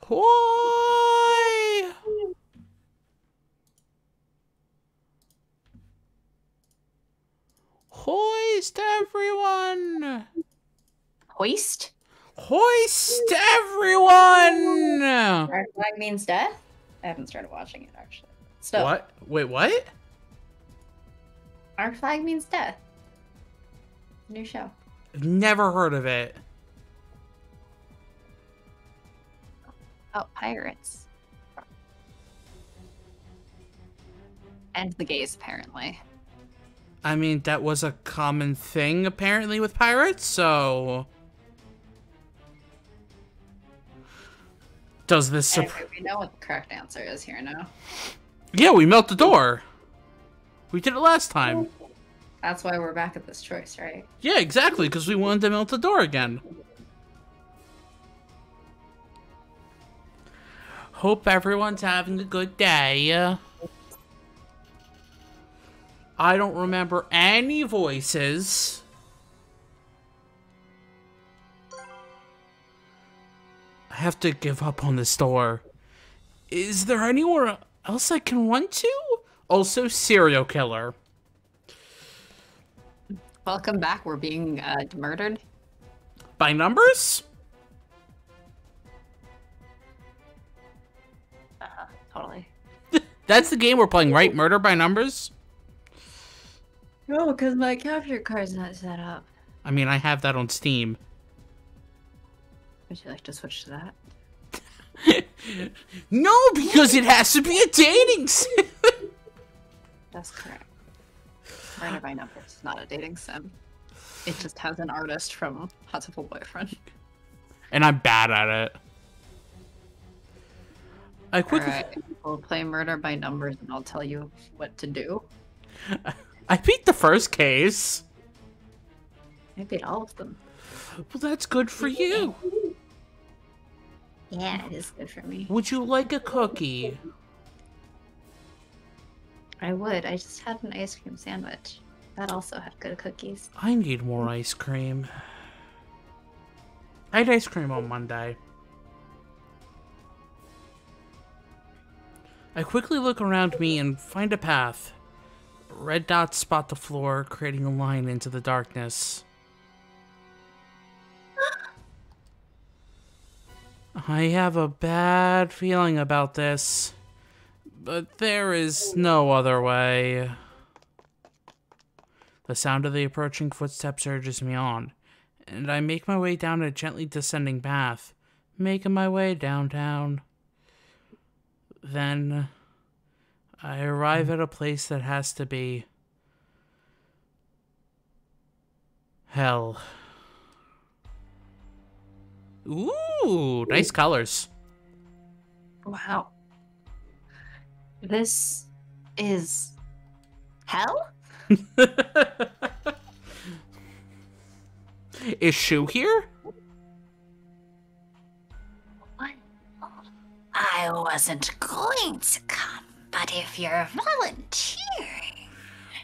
Hoi! Hoist, everyone! Hoist? Hoist, everyone! Our flag means death? I haven't started watching it, actually. So, What? Wait, what? Our flag means death. New show. Never heard of it. Oh, pirates. And the gays, apparently. I mean, that was a common thing, apparently, with pirates, so... Does this... Anyway, we know what the correct answer is here now. Yeah, we melt the door. We did it last time. That's why we're back at this choice, right? Yeah, exactly, because we wanted to melt the door again. Hope everyone's having a good day. I don't remember any voices. I have to give up on this door. Is there anywhere else I can run to? Also, serial killer. Welcome back. We're being murdered. By numbers? Totally. That's the game we're playing, right? Murder by numbers? No, because my capture card's not set up. I mean, I have that on Steam. Would you like to switch to that? No, because it has to be a dating sim. That's correct. Murder by Numbers is not a dating sim. It just has an artist from Hot Boyfriend. And I'm bad at it. I quickly... Alright, we'll play Murder by Numbers and I'll tell you what to do. I beat the first case. I beat all of them. Well, that's good for you. Yeah, it is good for me. Would you like a cookie? I would. I just had an ice cream sandwich. That also had good cookies. I need more ice cream. I had ice cream on Monday. I quickly look around me and find a path. Red dots spot the floor, creating a line into the darkness. I have a bad feeling about this, but there is no other way. The sound of the approaching footsteps urges me on, and I make my way down a gently descending path, making my way downtown. Then, I arrive at a place that has to be hell. Ooh, nice colors. Wow. This is hell? Is Shu here? What? I wasn't going to come, but if you're volunteering...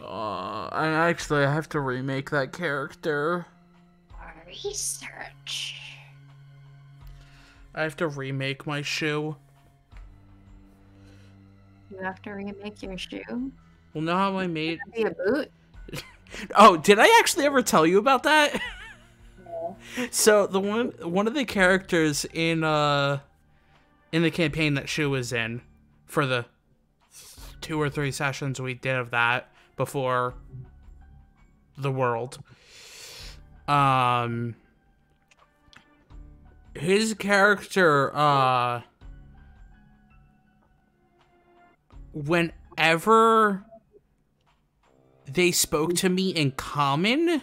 I have to remake that character. for research... I have to remake my Shu. You have to remake your shoe? Well, know how I made... Be a boot? Oh, did I actually ever tell you about that? No. So the one of the characters in the campaign that Shu was in for the 2 or 3 sessions we did of that before the world. His character whenever they spoke to me in common,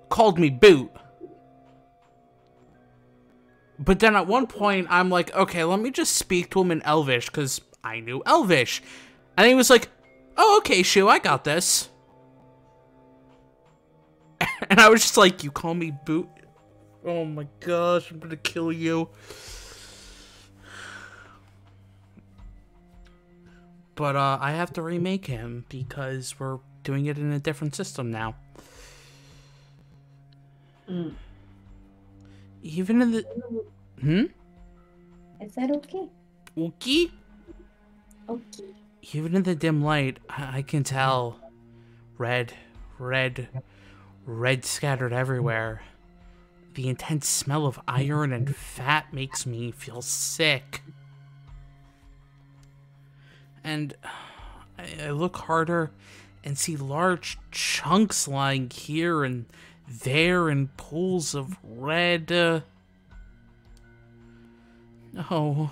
called me Boot. But then at one point, I'm like, okay, let me just speak to him in Elvish, because I knew Elvish. And he was like, oh, okay, Shu, I got this. And I was just like, you call me Boot? Oh my gosh, I'm gonna kill you. But I have to remake him because we're doing it in a different system now. Even in the... I said okay. Okay? Okay. Even in the dim light, I can tell. Red scattered everywhere. The intense smell of iron and fat makes me feel sick. And I look harder and see large chunks lying here and there in pools of red. Oh.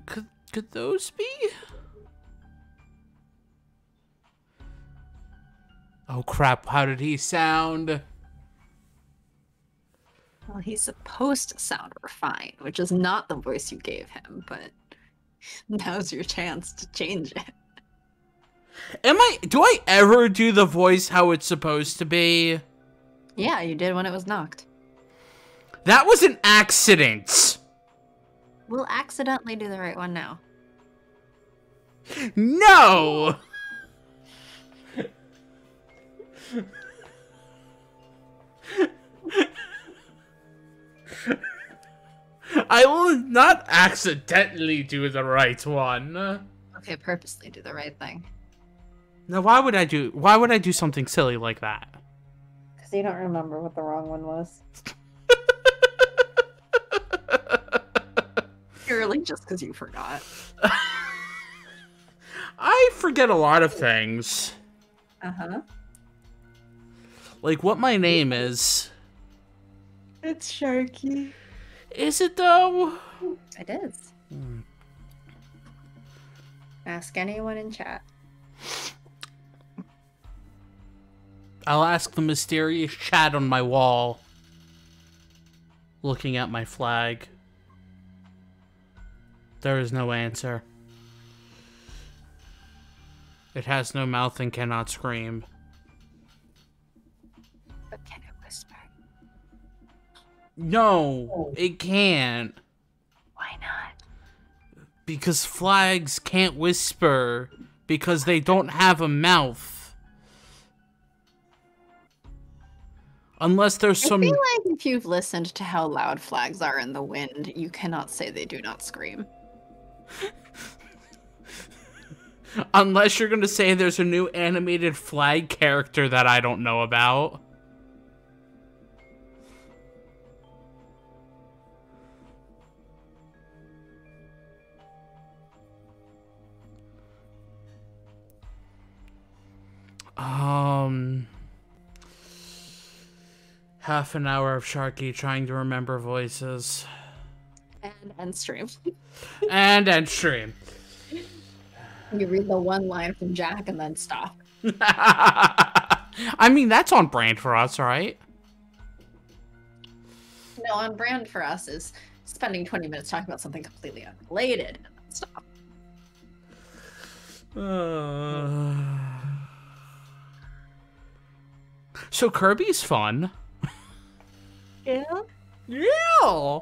Could those be? Oh crap, how did he sound? Well, he's supposed to sound refined, which is not the voice you gave him, but now's your chance to change it. Do I ever do the voice how it's supposed to be? Yeah, you did when it was knocked. That was an accident. We'll accidentally do the right one now. No! I will not accidentally do the right one. Okay, purposely do the right thing. Now, why would I do something silly like that? Because you don't remember what the wrong one was. Purely just because you forgot. I forget a lot of things. Uh-huh. Like what my name is. It's Sharky. Is it though? It is. Ask anyone in chat. I'll ask the mysterious chat on my wall. Looking at my flag. There is no answer. It has no mouth and cannot scream. But can it whisper? No, it can't. Why not? Because flags can't whisper. Because they don't have a mouth. Unless there's some... I feel like if you've listened to how loud flags are in the wind, you cannot say they do not scream. Unless you're gonna say there's a new animated flag character that I don't know about. Half an hour of Sharky trying to remember voices. And end stream. And end stream. You read the one line from Jack and then stop. I mean, that's on brand for us, right? No, on brand for us is spending 20 minutes talking about something completely unrelated and then stop. So Kirby's fun. Yeah? Yeah!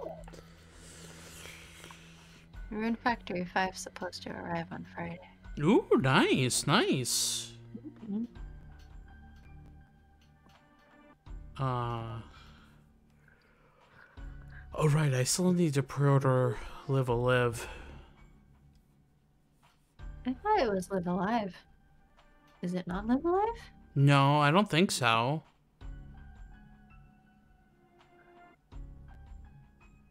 Rune Factory 5 is supposed to arrive on Friday. Ooh, nice, nice. Mm-hmm. Oh right, I still need to pre-order Live a Live. I thought it was Live Alive. Is it not Live Alive? No, I don't think so.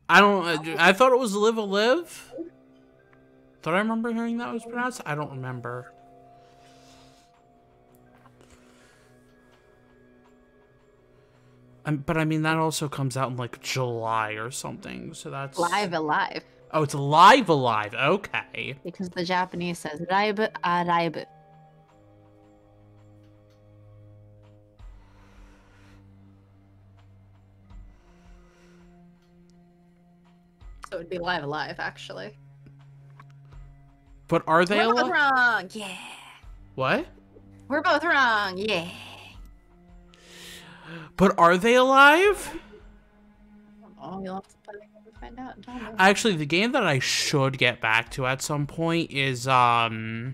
I thought it was Live a Live. Thought I remember hearing that was pronounced? I don't remember. But I mean, that also comes out in like July or something, so that's... Live Alive. Oh, it's Live Alive, okay. Because the Japanese says Raibu Araibu. So it'd be Live Alive, actually. But are they We're both alive? wrong, yeah. What? We're both wrong, yeah. But are they alive? Oh, you'll have to find out and tell me. Actually, the game that I should get back to at some point is, oh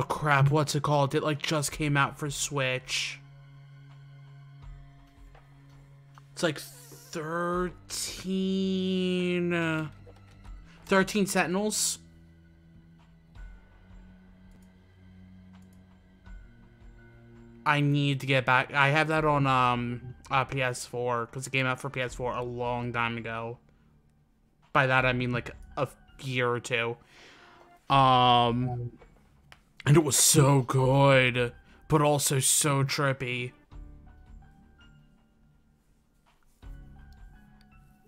crap, what's it called? It, like, just came out for Switch. It's like 13... 13 Sentinels. I need to get back. I have that on PS4 because it came out for PS4 a long time ago. By that I mean like a year or two. And it was so good, but also so trippy.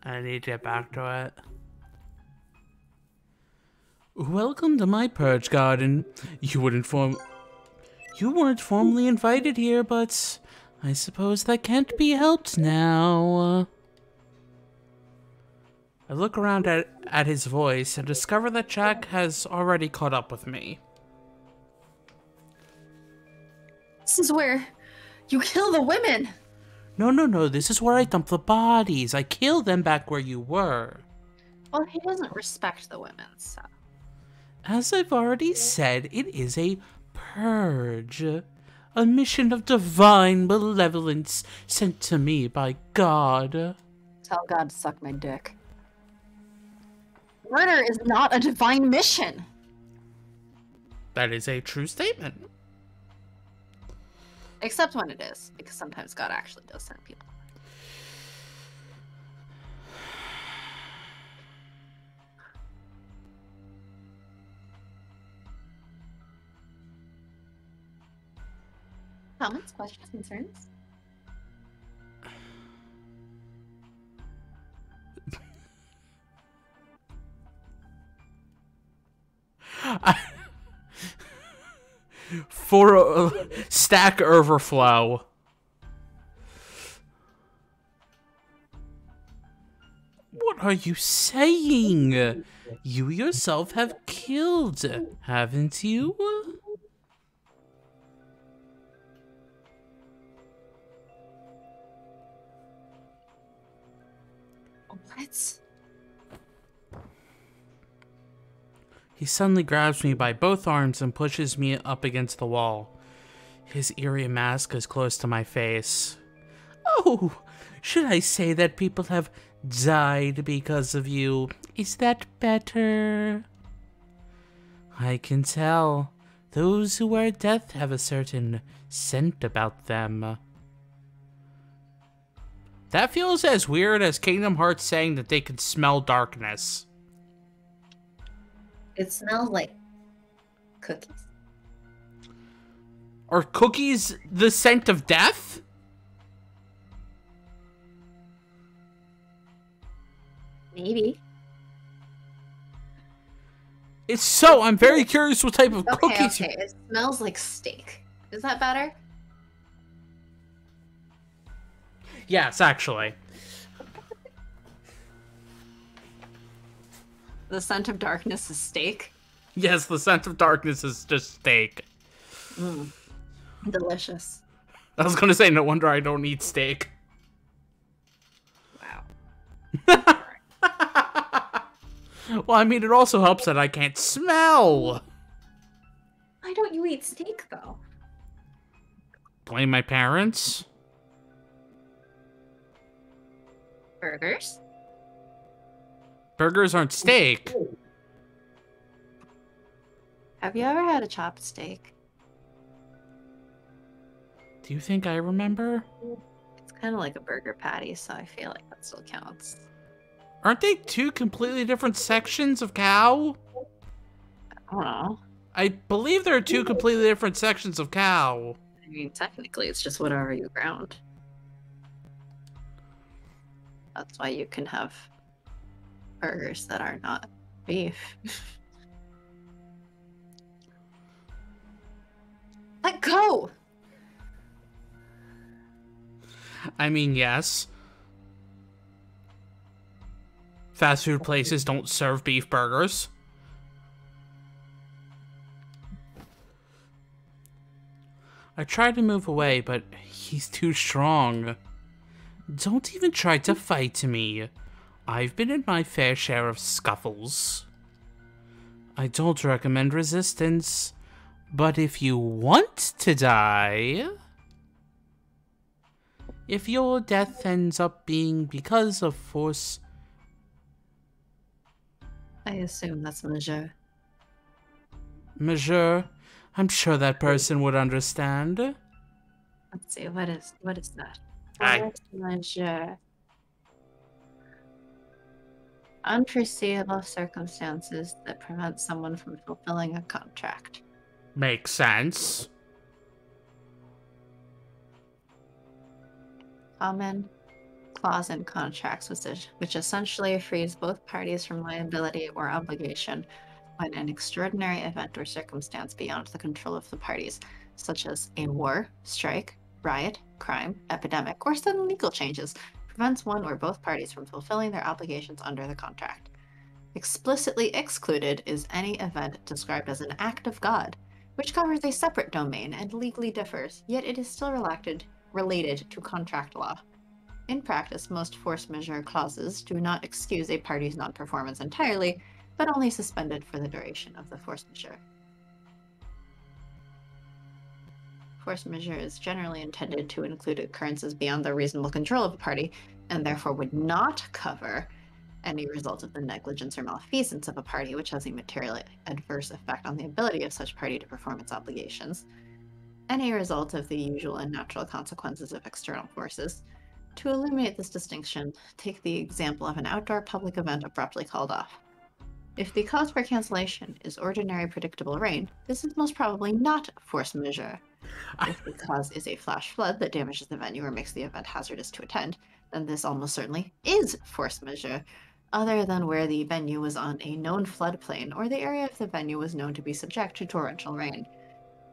I need to get back to it. Welcome to my Purge Garden. You weren't formally invited here, but I suppose that can't be helped now. I look around at his voice and discover that Jack has already caught up with me. This is where you kill the women. No, this is where I dump the bodies. I kill them back where you were. Well, he doesn't respect the women, so. As I've already said, it is a purge. A mission of divine malevolence sent to me by God. Tell God to suck my dick. Murder is not a divine mission. That is a true statement. Except when it is, because sometimes God actually does send people. Comments, questions, concerns? For a stack overflow. What are you saying? You yourself have killed, haven't you? What? He suddenly grabs me by both arms and pushes me up against the wall. His eerie mask is close to my face. Oh, should I say that people have died because of you? Is that better? I can tell. Those who wear death have a certain scent about them. That feels as weird as Kingdom Hearts saying that they could smell darkness. It smells like cookies. Are cookies the scent of death? Maybe. It's so. I'm very curious what type of cookies. Okay. It smells like steak. Is that better? Yes, actually. The scent of darkness is steak. Yes, the scent of darkness is just steak. Delicious. I was gonna say, no wonder I don't eat steak. Wow. Well, I mean, it also helps that I can't smell. Why don't you eat steak, though? Blame my parents? Burgers? Burgers aren't steak. Have you ever had a chopped steak? Do you think I remember? It's kind of like a burger patty, so I feel like that still counts. Aren't they two completely different sections of cow? I don't know. I believe there are two completely different sections of cow. I mean, technically, it's just whatever you ground. That's why you can have burgers that are not beef. Let go! I mean, yes. Fast food places don't serve beef burgers. I try to move away, but he's too strong. Don't even try to fight me. I've been in my fair share of scuffles. I don't recommend resistance, but if you want to die, If your death ends up being because of force... I assume that's Major. Major, I'm sure that person would understand. Let's see, what is that? Aye. Force Major. Unforeseeable circumstances that prevent someone from fulfilling a contract. Makes sense. Common clause in contracts which essentially frees both parties from liability or obligation when an extraordinary event or circumstance beyond the control of the parties, such as a war, strike, riot, crime, epidemic, or sudden legal changes, prevents one or both parties from fulfilling their obligations under the contract. Explicitly excluded is any event described as an act of God, which covers a separate domain and legally differs, yet it is still related to contract law. In practice, most force majeure clauses do not excuse a party's non-performance entirely, but only suspend it for the duration of the force majeure. Force majeure is generally intended to include occurrences beyond the reasonable control of a party, and therefore would not cover any result of the negligence or malfeasance of a party which has a material adverse effect on the ability of such party to perform its obligations, any result of the usual and natural consequences of external forces. To eliminate this distinction, take the example of an outdoor public event abruptly called off. If the cause for cancellation is ordinary predictable rain, this is most probably not force majeure. If the cause is a flash flood that damages the venue or makes the event hazardous to attend, then this almost certainly is force majeure, other than where the venue was on a known floodplain or the area of the venue was known to be subject to torrential rain.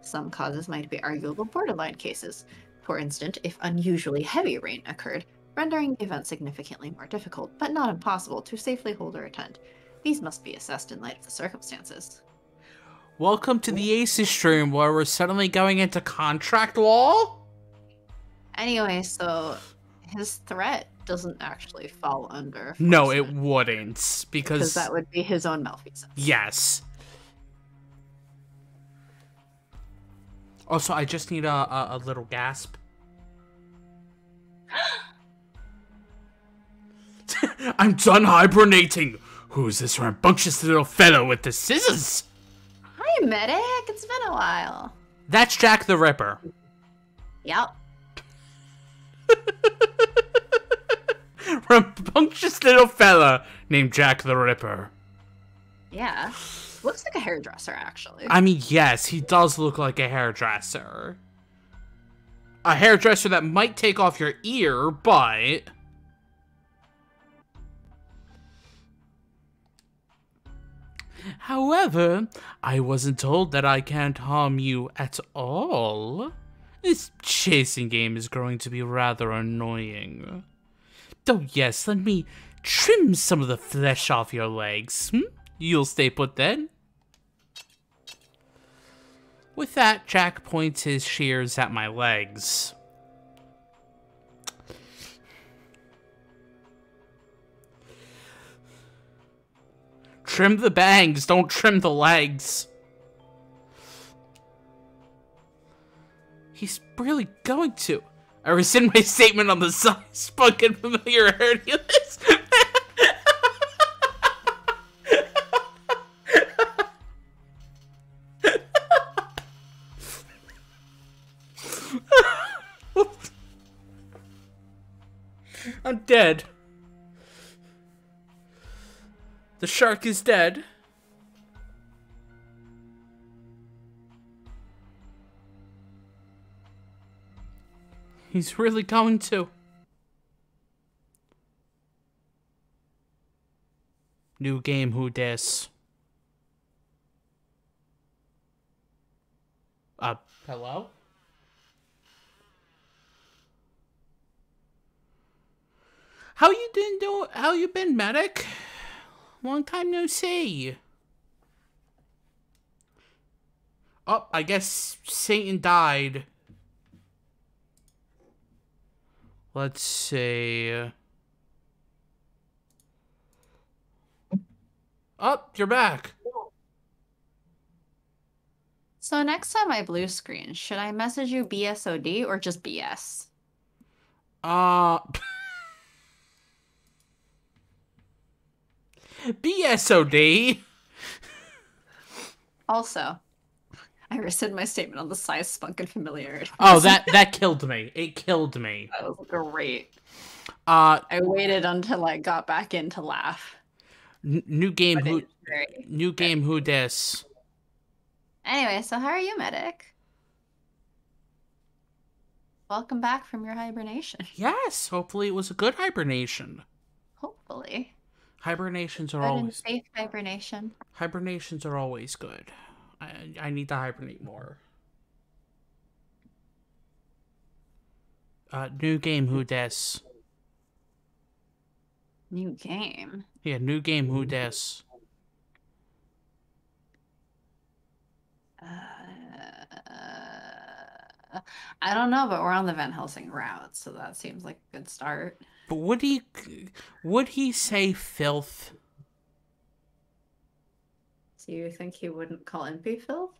Some causes might be arguable borderline cases. For instance, if unusually heavy rain occurred, rendering the event significantly more difficult, but not impossible, to safely hold or attend. These must be assessed in light of the circumstances. Welcome to the Aces stream, where we're suddenly going into contract law? Anyway, so his threat doesn't actually fall under... No, it wouldn't, because that would be his own malfeasance. Yes. Also, I just need a little gasp. I'm done hibernating. Who's this rambunctious little fellow with the scissors? Hi, Medic. It's been a while. That's Jack the Ripper. Yep. Rambunctious little fella named Jack the Ripper. Yeah. Looks like a hairdresser, actually. I mean, yes, he does look like a hairdresser. A hairdresser that might take off your ear, but... However, I wasn't told that I can't harm you at all. This chasing game is growing to be rather annoying. Oh yes, let me trim some of the flesh off your legs. You'll stay put then. With that, Jack points his shears at my legs. Trim the bangs, don't trim the legs. He's really going to. I rescind my statement on the spoken familiarity of this. I'm dead. The shark is dead. He's really going to. New game, who dis? Hello? How you been, Medic? Long time no see. Oh, I guess Satan died. Let's see. Oh, you're back. So next time I blue screen, should I message you BSOD or just BS? BSOD. Also, I rescind my statement on the size, spunk, and familiarity. Oh, that killed me. It killed me. That was great. I waited until I got back in to laugh. New game. But Who? it's very- New game. Who dis? Anyway, so how are you, Medic? Welcome back from your hibernation. Yes. Hopefully, it was a good hibernation. Hopefully. Hibernations are Good and always safe hibernation. hibernations are always good. I need to hibernate more. New game. Who dis? New game. Yeah, new game. Who dis? I don't know, but we're on the Van Helsing route, so that seems like a good start. But would he say filth? Do you think he wouldn't call Impy filth?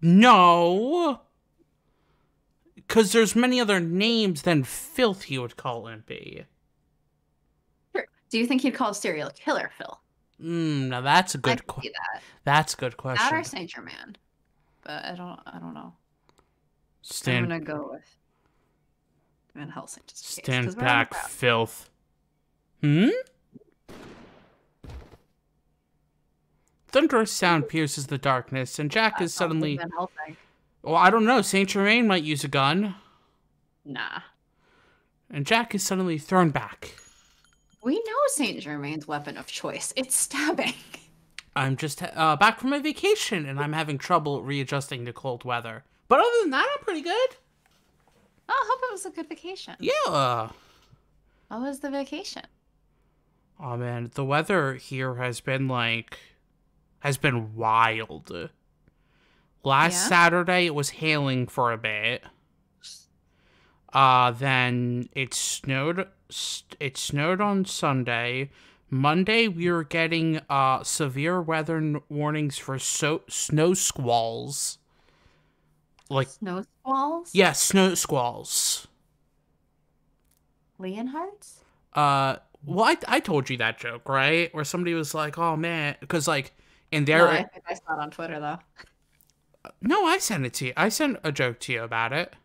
No. Because there's many other names than filth he would call Impy. Sure. Do you think he'd call serial killer filth? Now that's a I good can see that. That's a good question. That or Saint Germain. But I don't know. Stand, I'm gonna go with Van Helsing. Just in case, stand 'cause we're on the back, route. filth. Thunderous sound pierces the darkness, and Jack is suddenly... Van Helsing. Well, I don't know. Saint Germain might use a gun. Nah. And Jack is suddenly thrown back. We know Saint Germain's weapon of choice. It's stabbing. I'm just back from my vacation, and I'm having trouble readjusting to cold weather. But other than that, I'm pretty good. Oh, I hope it was a good vacation. Yeah. How was the vacation? Oh, man. The weather here has been, wild. Last Saturday, it was hailing for a bit. Then it snowed. It snowed on Sunday. Monday, we were getting severe weather warnings for snow squalls. Snow squalls? Yeah, snow squalls. Leonhards? Well, I told you that joke, right? Where somebody was like, "Oh man," because in their. No, I think I saw it on Twitter though. No, I sent it to you. I sent a joke to you about it.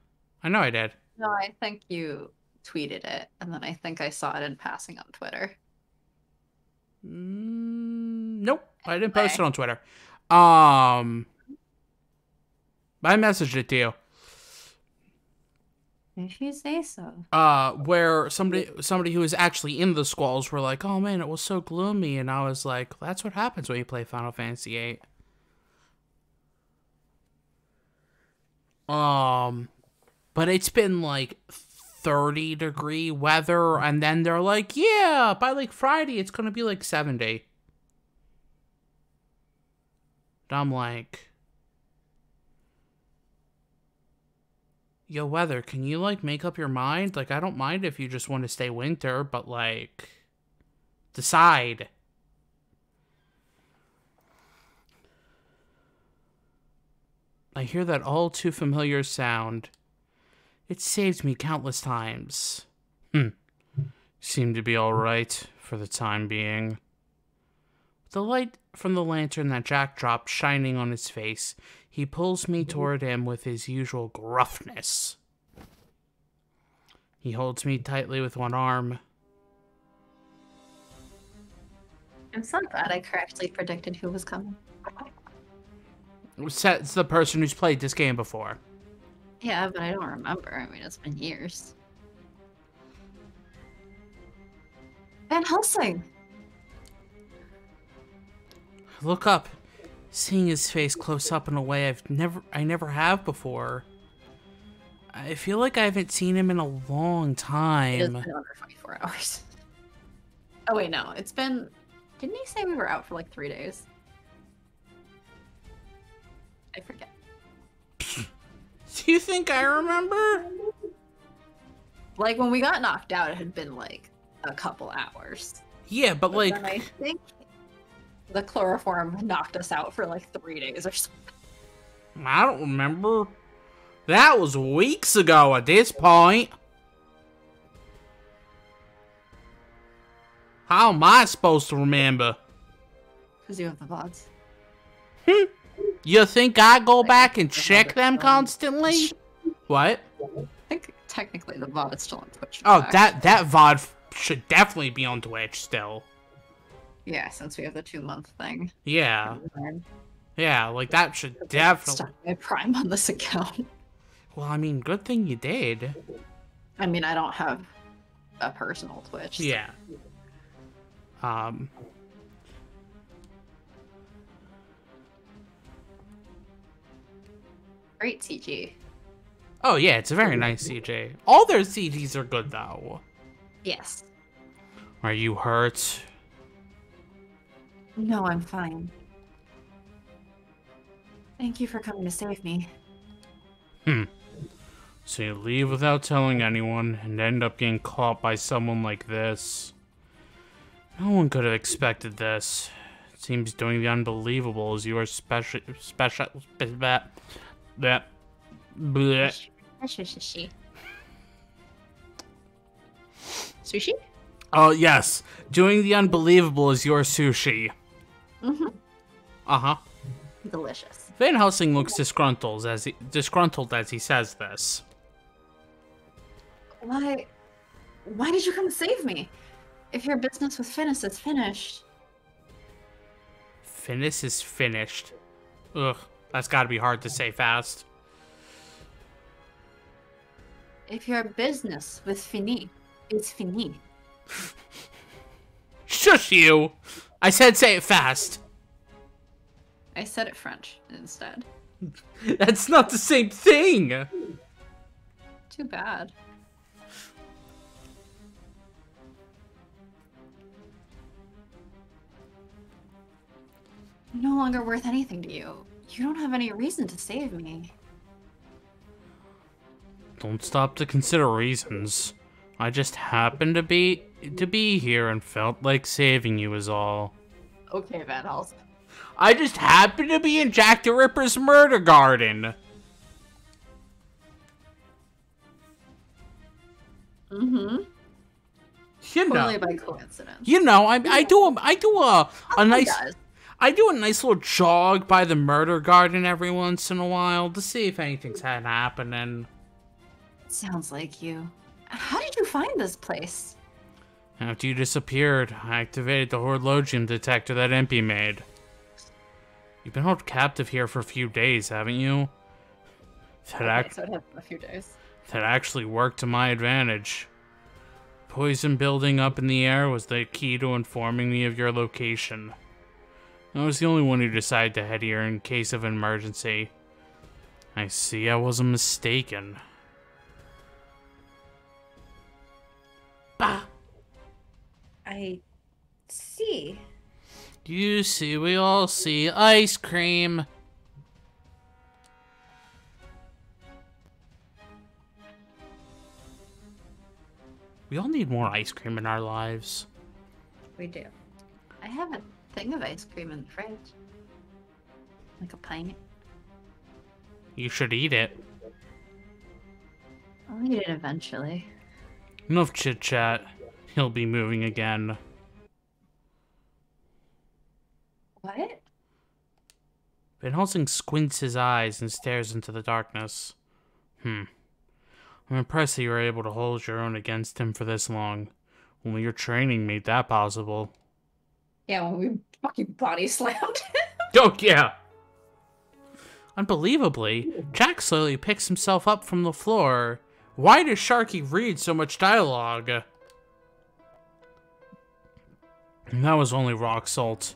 I know I did. No, I think you tweeted it, and then I think I saw it in passing on Twitter. Nope, I didn't post it on Twitter. I messaged it to you. If you say so. Where somebody who was actually in the squalls were like, "Oh man, it was so gloomy," and I was like, "That's what happens when you play Final Fantasy VIII." But it's been 30-degree weather, and then they're like, "Yeah, by Friday it's gonna be 70." And I'm like, yo, weather, can you make up your mind? I don't mind if you just want to stay winter, but decide. I hear that all too familiar sound. It saved me countless times. Seemed to be alright for the time being. The light from the lantern that Jack dropped shining on his face, he pulls me toward him with his usual gruffness. He holds me tightly with one arm. I'm so glad I correctly predicted who was coming. It's the person who's played this game before. Yeah, but I don't remember. I mean, it's been years. Van Helsing! I look up, seeing his face close up in a way I never have before. I feel like I haven't seen him in a long time. It has been under 24 hours. Oh wait, no. It's been... Didn't he say we were out for 3 days? I forget. Do you think I remember? When we got knocked out, it had been a couple hours. Yeah, but then I think the chloroform knocked us out for 3 days or something. I don't remember. That was weeks ago at this point. How am I supposed to remember? Because you have the VODs. You think I go back and check them constantly? What? I think technically the VOD is still on Twitch. Oh, that VOD should definitely be on Twitch still. Yeah, since we have the 2-month thing. Yeah. Yeah, like that should definitely... Stuck my Prime on this account. Well, I mean, good thing you did. I mean, I don't have a personal Twitch. So. Yeah. Great CG. Oh, yeah, it's a very nice CG. All their CGs are good, though. Yes. Are you hurt? No, I'm fine. Thank you for coming to save me. So you leave without telling anyone and end up getting caught by someone like this. No one could have expected this. It seems doing the unbelievable is your special that Sushi. Sushi? Oh yes, doing the unbelievable is your sushi. Mm-hmm. Uh-huh. Delicious. Van Helsing looks disgruntled as he says this. Why did you come save me? If your business with Finis is finished. Finis is finished. Ugh, that's gotta be hard to say fast. If your business with Fini is fini. Shush you! I said say it fast. I said it French instead. That's not the same thing! Too bad. I'm no longer worth anything to you. You don't have any reason to save me. Don't stop to consider reasons. I just happened to be here and felt like saving you is all. Okay, Van Helsing. I just happened to be in Jack the Ripper's murder garden. Mm-hmm. You know, Totally by coincidence. you know, I do a nice Does. I do a nice little jog by the murder garden every once in a while to see if anything's had happening. Sounds like you. How did you find this place? After you disappeared, I activated the horologium detector that Impy made. You've been held captive here for a few days, haven't you? So it had a few days. That actually worked to my advantage. Poison building up in the air was the key to informing me of your location. I was the only one who decided to head here in case of an emergency. I see I wasn't mistaken. Bah! I see. You see, we all see ice cream. We all need more ice cream in our lives. We do. I have a thing of ice cream in the fridge. Like a pint. You should eat it. I'll eat it eventually. Enough chit-chat. He'll be moving again. What? Van Helsing squints his eyes and stares into the darkness. I'm impressed that you were able to hold your own against him for this long. Only your training made that possible. Yeah, when we fucking body slammed. Oh, yeah! Unbelievably, Jack slowly picks himself up from the floor. Why does Sharky read so much dialogue? And that was only rock salt.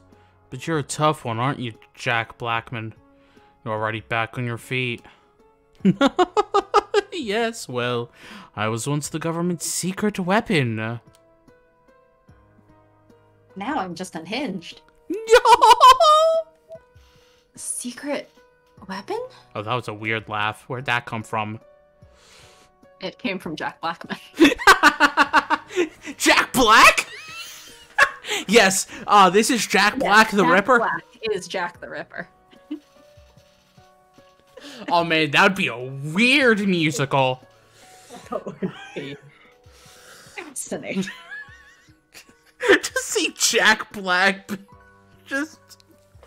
But you're a tough one, aren't you, Jack Blackman? You're already back on your feet. Yes, well, I was once the government's secret weapon. Now I'm just unhinged. Secret weapon? Oh, that was a weird laugh. Where'd that come from? It came from Jack Blackman. Jack Black? Yes, this is Jack Black the Jack Ripper. Black is Jack the Ripper. Oh man, that would be a weird musical. That would be fascinating. Just see Jack Black just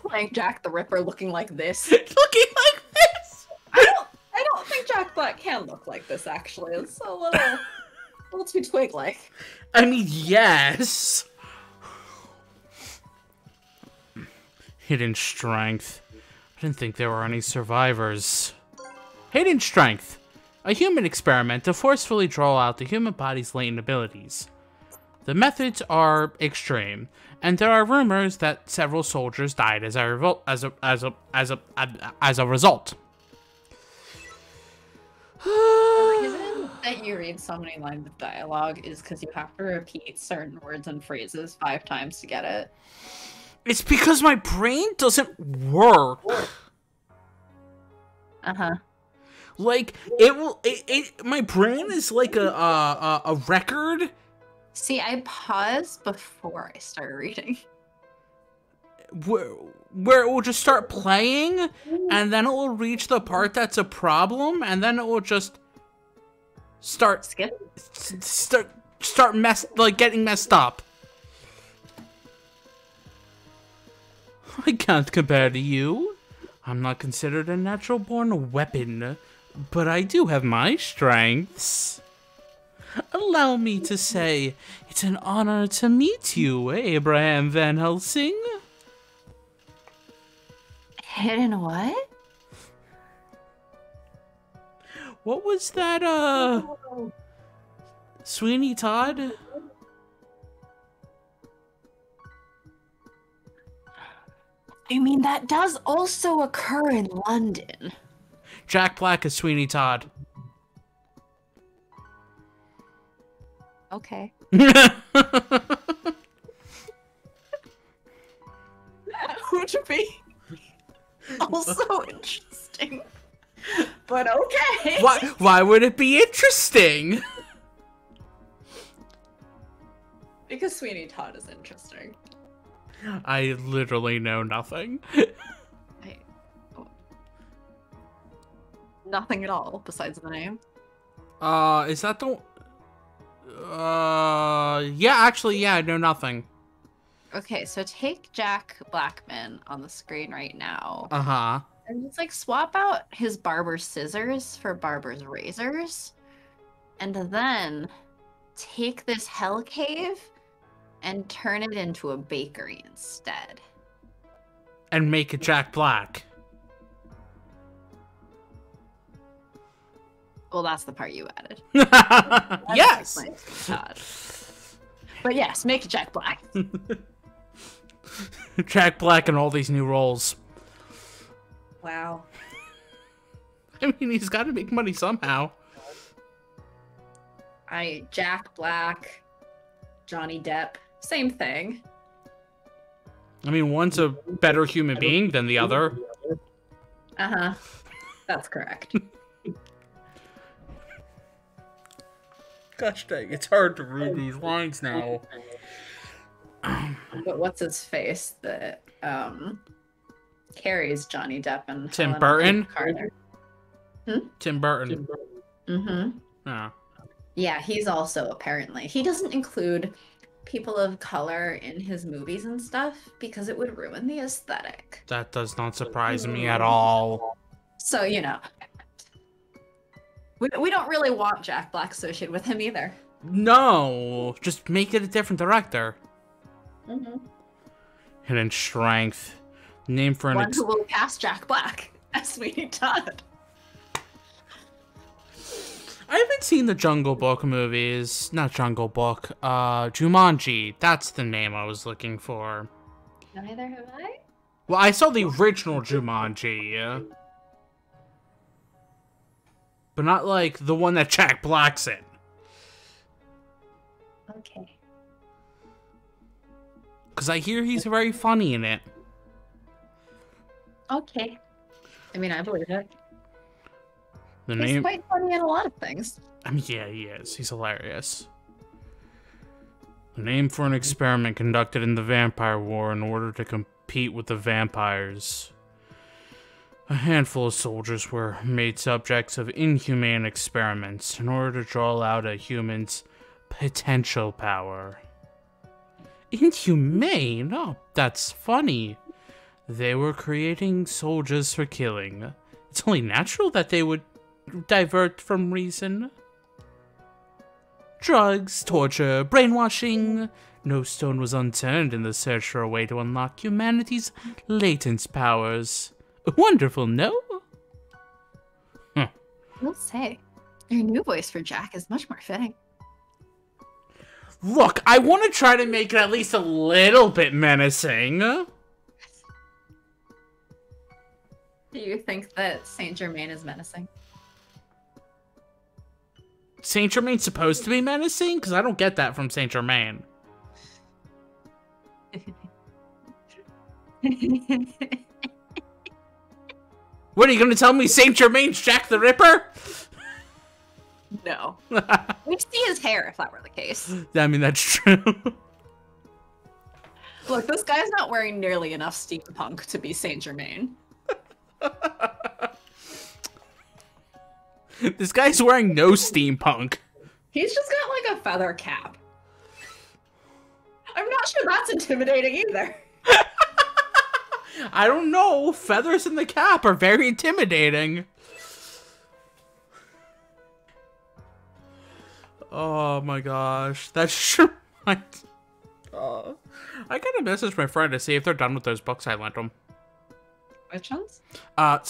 Playing Jack the Ripper looking like this. looking like this. I don't think Jack Black can look like this, actually. It's a little too twig-like. I mean, yes. Hidden strength. I didn't think there were any survivors. Hidden strength. A human experiment to forcefully draw out the human body's latent abilities. The methods are extreme, and there are rumors that several soldiers died as a result. The reason that you read so many lines of dialogue is because you have to repeat certain words and phrases 5 times to get it. It's because my brain doesn't work. Uh-huh. Like, my brain is like a record. See, I paused before I started reading. Where it will just start playing, and then it will reach the part that's a problem, and then it will just start Skip? getting messed up. I can't compare to you. I'm not considered a natural-born weapon, but I do have my strengths. Allow me to say, it's an honor to meet you, Abraham Van Helsing. Hidden what? What was that, Sweeney Todd? I mean, that does also occur in London. Jack Black is Sweeney Todd. Okay. Which would be also interesting. But okay. Why would it be interesting? Because Sweeney Todd is interesting. I literally know nothing. Nothing at all besides the name. Is that the... yeah, actually, yeah, I know nothing. Okay, so take Jack Blackman on the screen right now. Uh-huh. And just, like, swap out his barber's scissors for barber's razors. And then take this hell cave and turn it into a bakery instead. And make it Jack Black. Well, that's the part you added. Yes! But yes, make it Jack Black. Jack Black in all these new roles. Wow. I mean, he's got to make money somehow. Jack Black, Johnny Depp, same thing. I mean, one's a better human being than the other. Uh-huh. That's correct. Gosh dang, it's hard to read these lines now. But what's his face that carries Johnny Depp and Tim Helena Burton? Carter? Tim Burton. Mm-hmm. Yeah. Yeah, he's also apparently. He doesn't include people of color in his movies and stuff because it would ruin the aesthetic. That does not surprise me at all. So, you know, we don't really want Jack Black associated with him either. No, just make it a different director. Mm-hmm. Hidden strength. Name for an One who will cast Jack Black as Sweeney Todd. I haven't seen the Jungle Book movies. Not Jungle Book. Jumanji. That's the name I was looking for. Neither have I. Well, I saw the original Jumanji. But not like the one that Jack Black's in. Okay. Because I hear he's very funny in it. Okay. I mean, I believe it. The He's name... quite funny in a lot of things. I mean, yeah, he is. He's hilarious. The name for an experiment conducted in the Vampire War in order to compete with the vampires. A handful of soldiers were made subjects of inhumane experiments in order to draw out a human's potential power. Inhumane? Oh, that's funny. They were creating soldiers for killing. It's only natural that they would divert from reason. Drugs, torture, brainwashing. No stone was unturned in the search for a way to unlock humanity's latent powers. Wonderful, no? I will say, your new voice for Jack is much more fitting. Look, I want to try to make it at least a little bit menacing. Do you think that Saint Germain is menacing? Saint Germain's supposed to be menacing? Because I don't get that from Saint Germain. What, are you going to tell me Saint Germain's Jack the Ripper? No. We'd see his hair if that were the case. I mean, that's true. Look, this guy's not wearing nearly enough steampunk to be Saint Germain. This guy's wearing no steampunk. He's just got like a feather cap. I'm not sure that's intimidating either. I don't know. Feathers in the cap are very intimidating. Oh my gosh. That's sure. I gotta message my friend to see if they're done with those books I lent them. Which ones? Hi,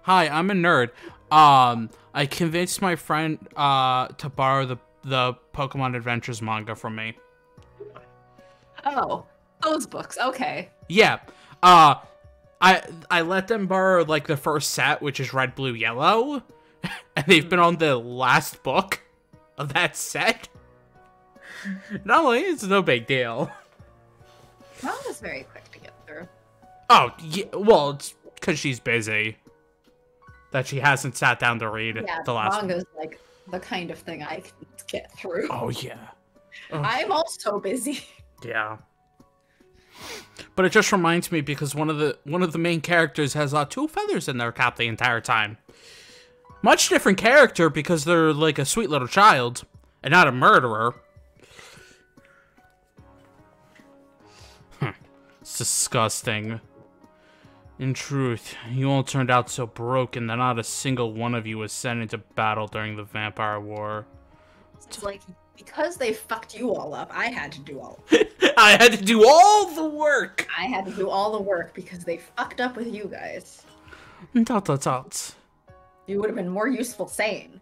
I'm a nerd. I convinced my friend to borrow the Pokemon Adventures manga from me. Oh, those books. Okay. Yeah. I let them borrow like the first set, which is Red, Blue, Yellow, and they've been on the last book of that set. Normally, it's no big deal. Mom is very quick to get through. Oh, yeah, well, it's because she's busy that she hasn't sat down to read the last one. Manga's like the kind of thing I can get through. Oh yeah. Oh. I'm also busy. Yeah. But it just reminds me because one of the main characters has 2 feathers in their cap the entire time. Much different character because they're like a sweet little child and not a murderer. It's disgusting. In truth, you all turned out so broken that not a single one of you was sent into battle during the Vampire War. It's like, because they fucked you all up, I had to do all of it. I had to do all the work! I had to do all the work because they fucked up with you guys. Dot dot dot. You would have been more useful sane.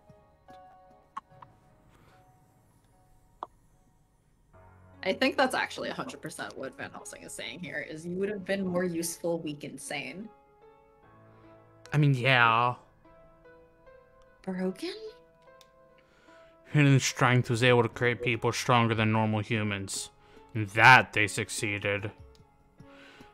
I think that's actually 100% what Van Helsing is saying here, is you would have been more useful weak and sane. I mean, yeah. Broken? Hidden strength was able to create people stronger than normal humans. In that, they succeeded.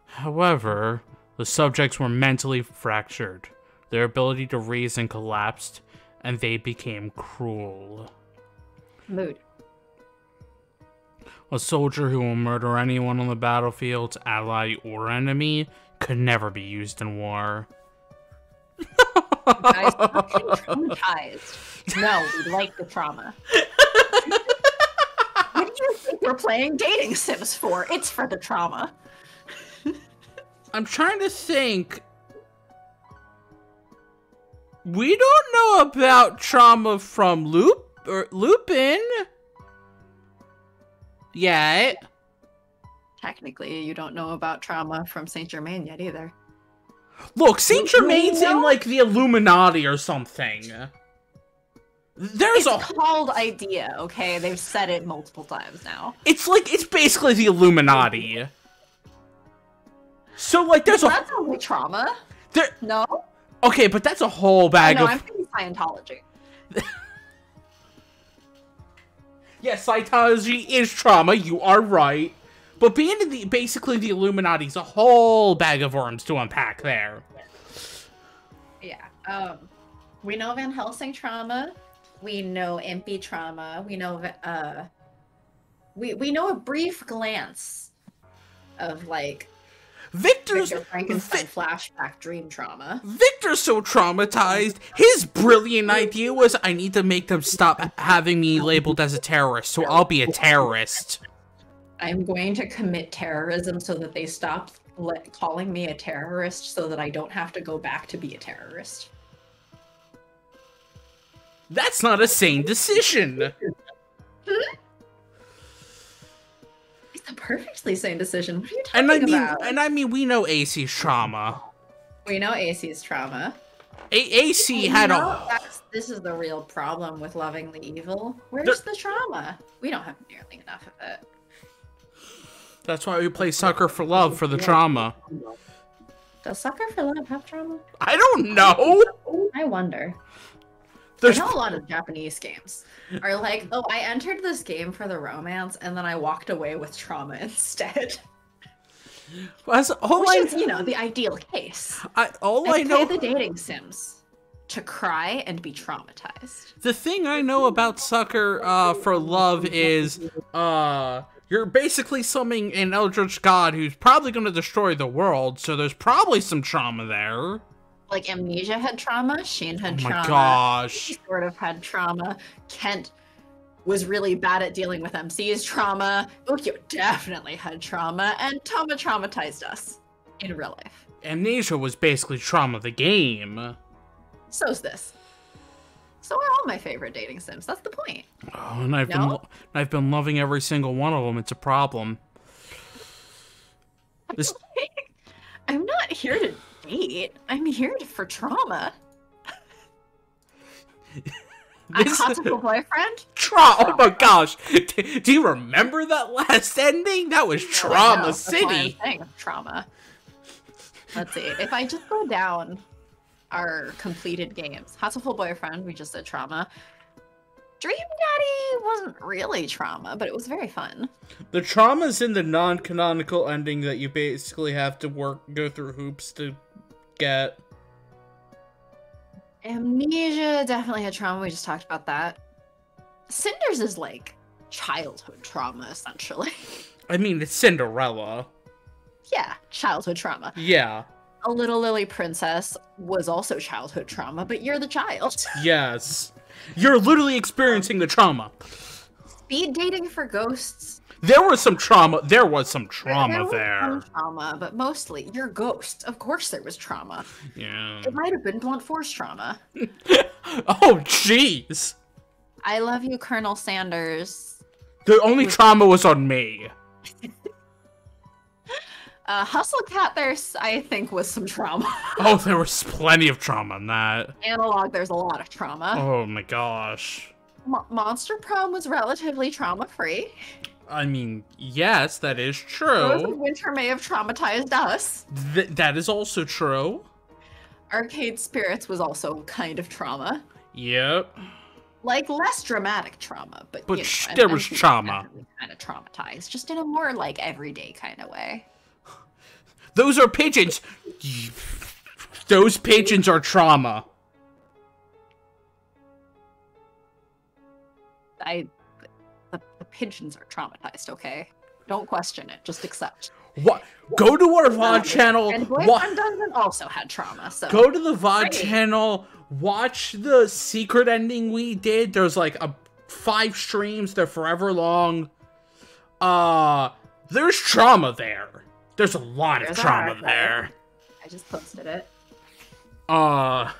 However, the subjects were mentally fractured. Their ability to reason collapsed, and they became cruel. Mood. A soldier who will murder anyone on the battlefield, ally or enemy, could never be used in war. Guys, we're traumatized. No, we like the trauma. What do you think we're playing dating sims for? It's for the trauma. I'm trying to think. We don't know about trauma from Lupin. Yet. Technically, you don't know about trauma from Saint Germain yet either. Look, Saint Germain's in like the Illuminati or something. It's called Idea, okay? They've said it multiple times now. It's basically the Illuminati. So like there's that's only trauma. No? Okay, but that's a whole bag of... I'm thinking Scientology. Yes, Scientology is trauma, you are right. But being in basically the Illuminati's a whole bag of worms to unpack there. Yeah. We know Van Helsing trauma. We know MP trauma. We know we know a brief glance of like Victor Frankenstein flashback dream trauma. Victor's so traumatized. His brilliant idea was, I need to make them stop having me labeled as a terrorist, so I'll be a terrorist. I'm going to commit terrorism so that they stop calling me a terrorist so that I don't have to go back to be a terrorist. That's not a sane decision. It's a perfectly sane decision. What are you talking about? And I mean, we know AC's trauma. We know AC's trauma. AC had This is the real problem with Lovingly Evil. Where's the trauma? We don't have nearly enough of it. That's why we play Sucker for Love for the trauma. Does Sucker for Love have trauma? I don't know. I wonder. There's I know a lot of Japanese games are like, oh, I entered this game for the romance and then I walked away with trauma instead. Which is, you know, the ideal case. I play know the dating sims to cry and be traumatized. The thing I know about Sucker for Love is you're basically summoning an Eldritch God who's probably going to destroy the world, so there's probably some trauma there. Like Amnesia had trauma, Sheen had trauma. Oh my gosh. He sort of had trauma. Kent was really bad at dealing with MC's trauma. Ukyo definitely had trauma, and Toma traumatized us in real life. Amnesia was basically trauma the game. So's this. So are all my favorite dating sims. That's the point. Oh, and I've been loving every single one of them. It's a problem. This I'm not here to date. I'm here for trauma. I'm Hatsuko boyfriend? Oh my gosh. Do you remember that last ending? That was Trauma City. Trauma. Let's see. If I just go down our completed games. Hatsuko boyfriend, we just said trauma. Dream Daddy wasn't really trauma, but it was very fun. The trauma's in the non-canonical ending that you basically have to go through hoops to get. Amnesia definitely had trauma. We just talked about that. Cinders is like childhood trauma, essentially. I mean, it's Cinderella. Yeah, childhood trauma. Yeah. A Little Lily Princess was also childhood trauma, but you're the child. Yes. You're literally experiencing the trauma. Speed dating for ghosts. There was some trauma. There was some trauma, but mostly you're ghost. Of course there was trauma. Yeah. It might have been blunt force trauma. Oh, jeez. I love you, Colonel Sanders. The only trauma was on me. Hustle Cat, I think, was some trauma. Oh, there was plenty of trauma in that. Analog, there's a lot of trauma. Oh my gosh. Monster Prom was relatively trauma-free. I mean, yes, that is true. Rose of Winter may have traumatized us. That is also true. Arcade Spirits was also kind of trauma. Yep. Like, less dramatic trauma, but you know, there was trauma. Kind of traumatized, just in a more, like, everyday kind of way. Those are pigeons. Those pigeons are trauma. The pigeons are traumatized, okay? Don't question it, just accept. What? Go to our VOD channel. And Boyfriend Dungeon also had trauma, so... Go to the VOD channel, watch the secret ending we did. There's like 5 streams, they're forever long. There's trauma there. There's a lot of trauma there. I just posted it. I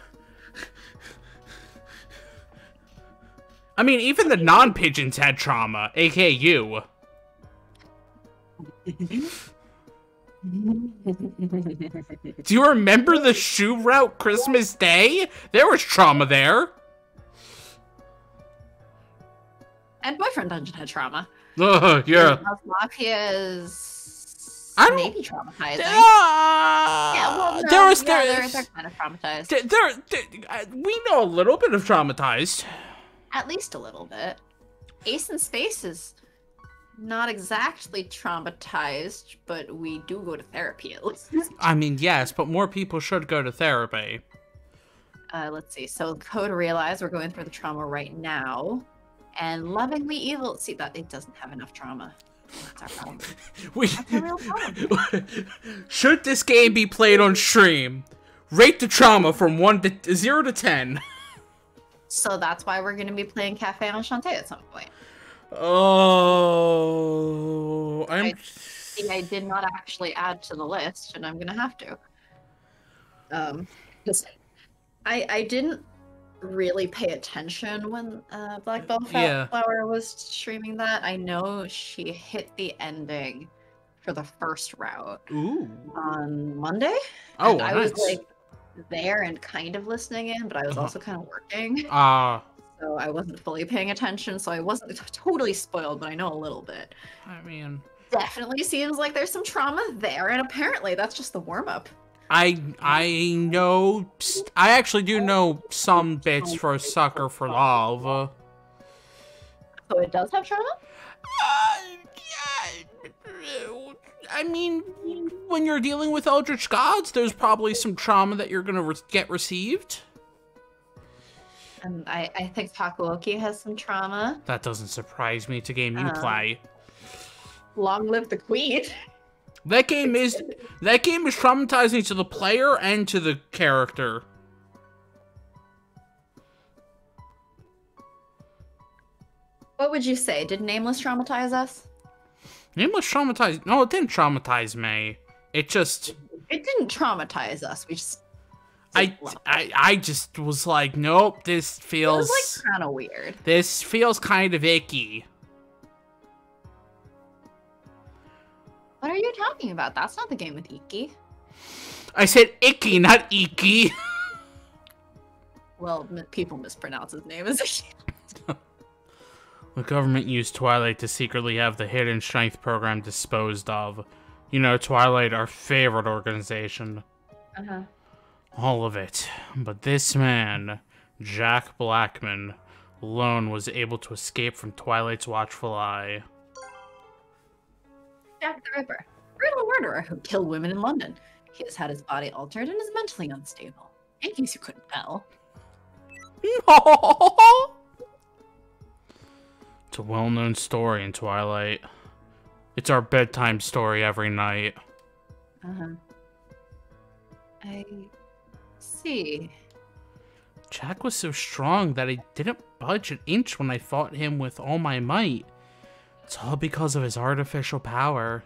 mean, even the non-pigeons had trauma, aka you. Do you remember the shoe route Christmas Day? There was trauma there. And Boyfriend Dungeon had trauma. Yeah. Mafia's maybe traumatizing. Yeah, well, they're kind of traumatized. We know a little bit of traumatized. At least a little bit. Ace in Space is not exactly traumatized, but we do go to therapy at least. I mean, yes, but more people should go to therapy. Let's see. So Code Realize, we're going through the trauma right now. And Lovingly Evil, see that it doesn't have enough trauma. That's our problem. That's a real problem. Should this game be played on stream? Rate the trauma from 0 to 10. So that's why we're going to be playing Cafe Enchanté at some point. Oh, I did not actually add to the list, and I'm gonna have to. 'Cause I didn't really pay attention when Black Yeah. Bellflower was streaming that. I know she hit the ending for the first route Ooh. on Monday. Oh, And I was nice. like there and kind of listening in, but I was also kind of working. So I wasn't fully paying attention, so I wasn't totally spoiled, but I know a little bit. I mean, Definitely seems like there's some trauma there, and apparently that's just the warm-up. I know, I actually do know some bits for a Sucker for Love. So it does have trauma? I mean, when you're dealing with Eldritch Gods, there's probably some trauma that you're gonna get received. And I think Takuoki has some trauma. That doesn't surprise me. It's a game you play. Long live the queen. That game is traumatizing to the player and to the character. What would you say? Did Nameless traumatize us? Nameless traumatized. No, it didn't traumatize me. It just. It didn't traumatize us. We just. I just was like, nope. This feels. It was like kind of weird. This feels kind of icky. What are you talking about? That's not the game with Iki. I said icky, not Iki. Well, people mispronounce his name as Iki. The government used Twilight to secretly have the Hidden Strength program disposed of. You know, Twilight, our favorite organization. Uh-huh. All of it. But this man, Jack Blackman, alone was able to escape from Twilight's watchful eye. Jack the Ripper, brutal murderer who killed women in London. He has had his body altered and is mentally unstable. In case you couldn't tell. It's a well-known story in Twilight. It's our bedtime story every night. Uh-huh. I see. Jack was so strong that I didn't budge an inch when I fought him with all my might. It's all because of his artificial power.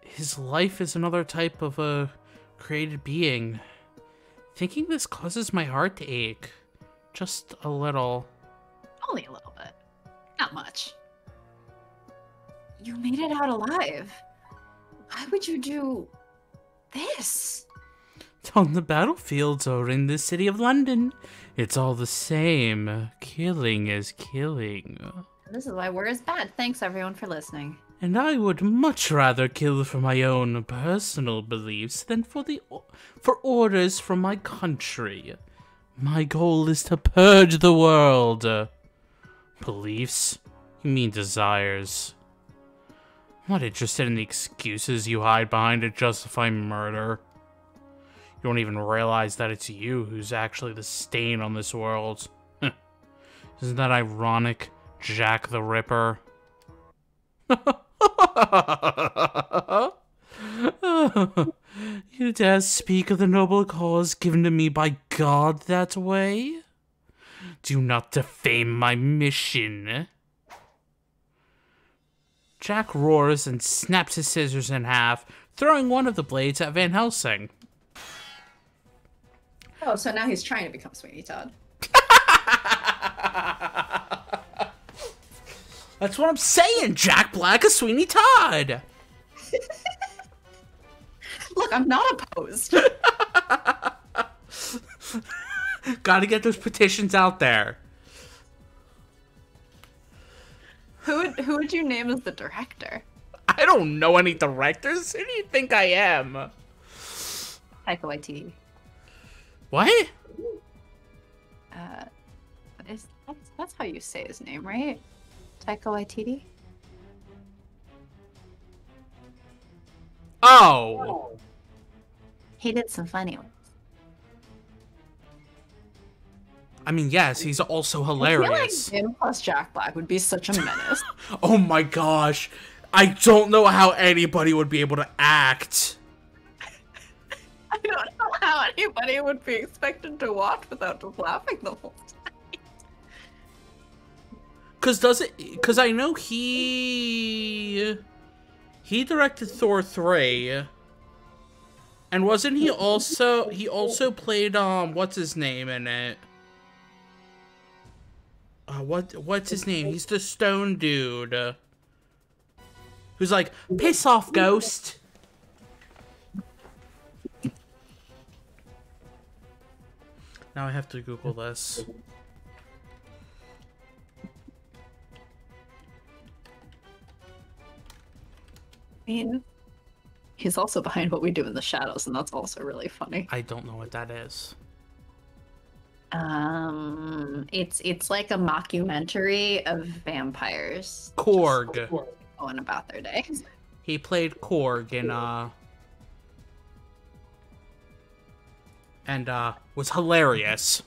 His life is another type of a created being. Thinking this causes my heart to ache. Just a little. Only a little bit. Not much. You made it out alive. Why would you do this? On the battlefields or in the city of London, it's all the same. Killing is killing. This is why war is bad. Thanks everyone for listening. And I would much rather kill for my own personal beliefs than for orders from my country. My goal is to purge the world. Beliefs? You mean desires. I'm not interested in the excuses you hide behind to justify murder. You don't even realize that it's you who's actually the stain on this world. Isn't that ironic, Jack the Ripper? You dare speak of the noble cause given to me by God that way? Do not defame my mission. Jack roars and snaps his scissors in half, throwing one of the blades at Van Helsing. Oh, so now he's trying to become Sweeney Todd. That's what I'm saying, Jack Black is Sweeney Todd. Look, I'm not opposed. Gotta get those petitions out there. Who would you name as the director? I don't know any directors. Who do you think I am? Taika Waititi. What? That's how you say his name, right? Taika Waititi? Oh. He did some funny ones. I mean, yes, he's also I hilarious. feel like him plus Jack Black would be such a menace. Oh my gosh. I don't know how anybody would be able to act. I don't know how anybody would be expected to watch without just laughing the whole time. Because I know he directed Thor 3. And wasn't he also played, what's his name in it? What's his name? He's the stone dude. Who's like, piss off, ghost. Now I have to Google this. I mean, he's also behind What We Do in the Shadows, and that's also really funny. I don't know what that is. It's like a mockumentary of vampires. Korg. Just going about their day. He played Korg in, and, was hilarious.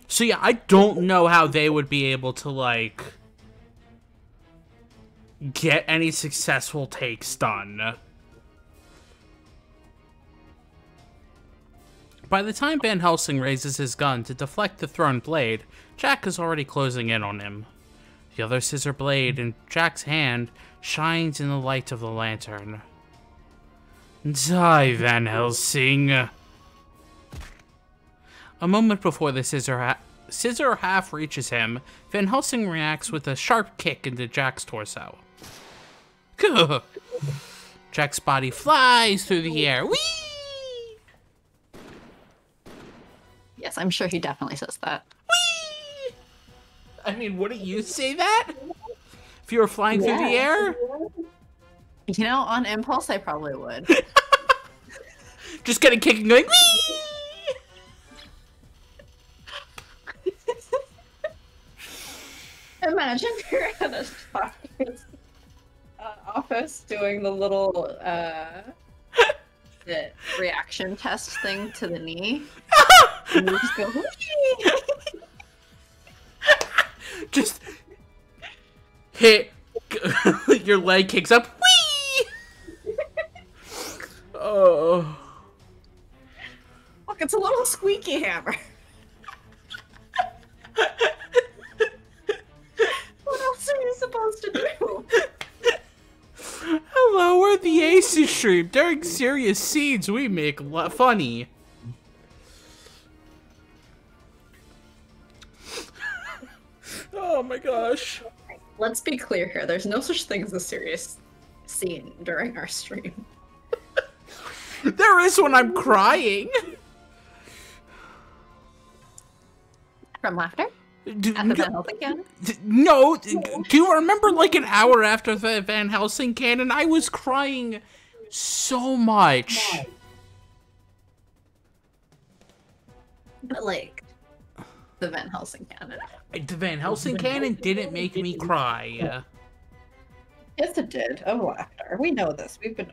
So yeah, I don't know how they would be able to, like, get any successful takes done. By the time Van Helsing raises his gun to deflect the thrown blade, Jack is already closing in on him. The other scissor blade in Jack's hand shines in the light of the lantern. Die, Van Helsing. A moment before the scissor half reaches him, Van Helsing reacts with a sharp kick into Jack's torso. Jack's body flies through the air. Whee! Yes, I'm sure he definitely says that. Whee! I mean, wouldn't you say that? If you were flying through the air? You know, on impulse, I probably would. Just getting kicked and going, whee! Imagine you're at a doctor's office doing the little the reaction test thing to the knee. And you just go, whee! Just hit your leg kicks up. Whee! Oh. Look, it's a little squeaky hammer. What else are you supposed to do? Hello, we're the Aces stream. During serious scenes, we make funny. Oh my gosh. Let's be clear here. There's no such thing as a serious scene during our stream. There is when I'm crying. From laughter? At the Van Helsing cannon? No, do you remember like an hour after the Van Helsing cannon? I was crying so much. But like, the Van Helsing cannon. The Van Helsing cannon didn't make me cry. Yes, it did. Of laughter. We know this. We've been...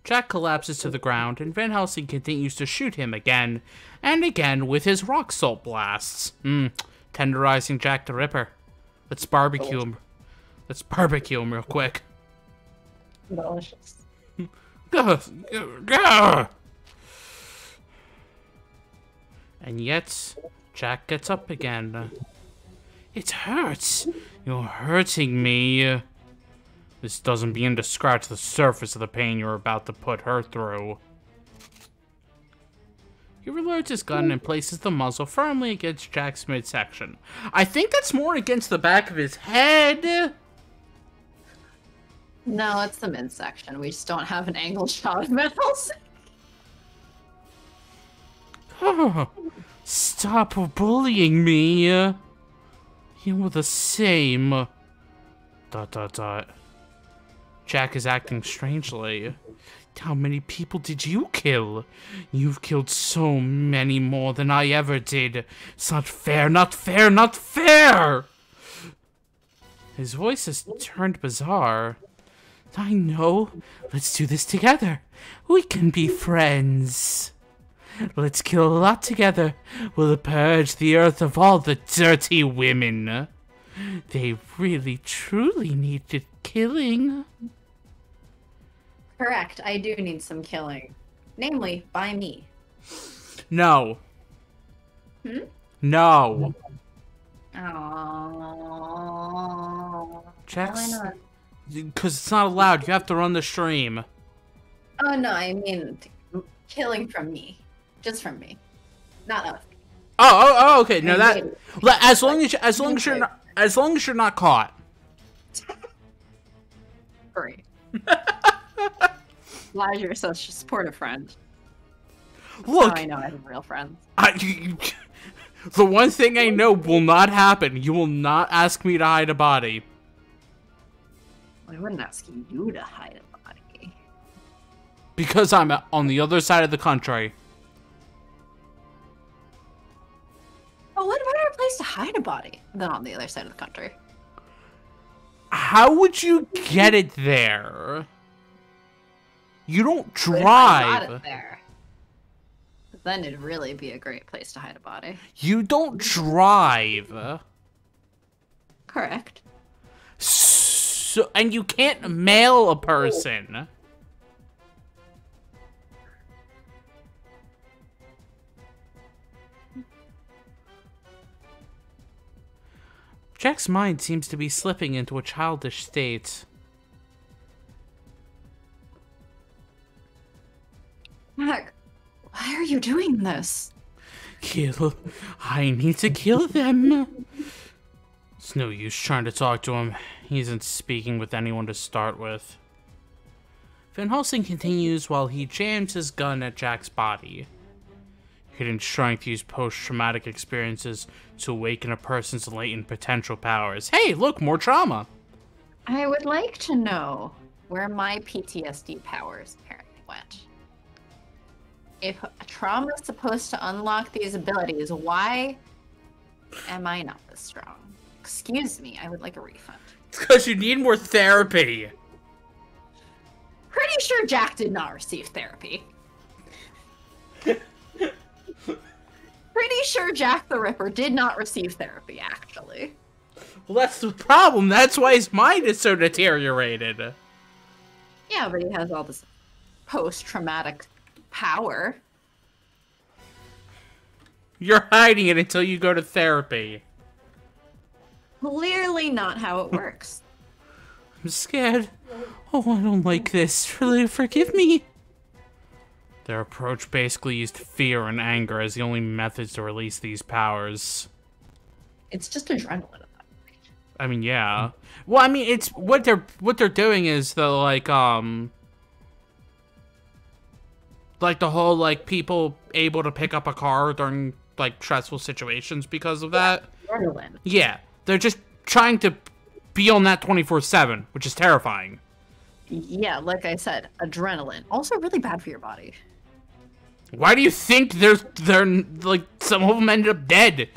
Jack collapses to the ground, and Van Helsing continues to shoot him again and again with his rock salt blasts. Tenderizing Jack the Ripper. Let's barbecue him. Let's barbecue him real quick. Delicious. And yet, Jack gets up again. It hurts. You're hurting me. This doesn't begin to scratch the surface of the pain you're about to put her through. He reloads his gun and places the muzzle firmly against Jack's midsection. I think that's more against the back of his head. No, it's the midsection. We just don't have an angled shot of Van Helsing. Stop bullying me. You were the same. ... Jack is acting strangely. How many people did you kill? You've killed so many more than I ever did. It's not fair, not fair, not fair! His voice has turned bizarre. I know. Let's do this together. We can be friends. Let's kill a lot together. We'll purge the earth of all the dirty women. They really, truly needed killing. Correct. I do need some killing. Namely, by me. No. Hmm? No. Oh. Why Jax, not? because it's not allowed. You have to run the stream. Oh no, I mean killing from me. Just from me. Not us. Oh, okay. No, I mean, as long as you're not caught. Great. Glad you're such a supportive friend. Look, Now I know I have real friends. the one thing I know will not happen. You will not ask me to hide a body. I wouldn't ask you to hide a body. Because I'm on the other side of the country. Oh, what better place to hide a body than on the other side of the country? How would you get it there? You don't But if I got drive. it there, then it'd really be a great place to hide a body. You don't drive. Correct. So, and you can't mail a person. Jack's mind seems to be slipping into a childish state. Jack, why are you doing this? Kill. I need to kill them. It's no use trying to talk to him. He isn't speaking with anyone to start with. Van Helsing continues while he jams his gun at Jack's body. Hidden strength use post-traumatic experiences to awaken a person's latent potential powers. Hey, look, more trauma. I would like to know where my PTSD powers apparently went. If trauma is supposed to unlock these abilities, why am I not this strong? Excuse me, I would like a refund. It's because you need more therapy. Pretty sure Jack did not receive therapy. Pretty sure Jack the Ripper did not receive therapy, actually. Well, that's the problem. That's why his mind is so deteriorated. Yeah, but he has all this post-traumatic power. You're hiding it until you go to therapy. Clearly not how it works. I'm scared. Oh, I don't like this. Really, forgive me. Their approach basically used fear and anger as the only methods to release these powers. It's just adrenaline. I mean, yeah. Well, I mean, it's what they're doing is the like the whole like people able to pick up a car during like stressful situations because of that. Adrenaline. Yeah, they're just trying to be on that 24/7, which is terrifying. Yeah, like I said, adrenaline. Also really bad for your body. Why do you think they're like some of them ended up dead?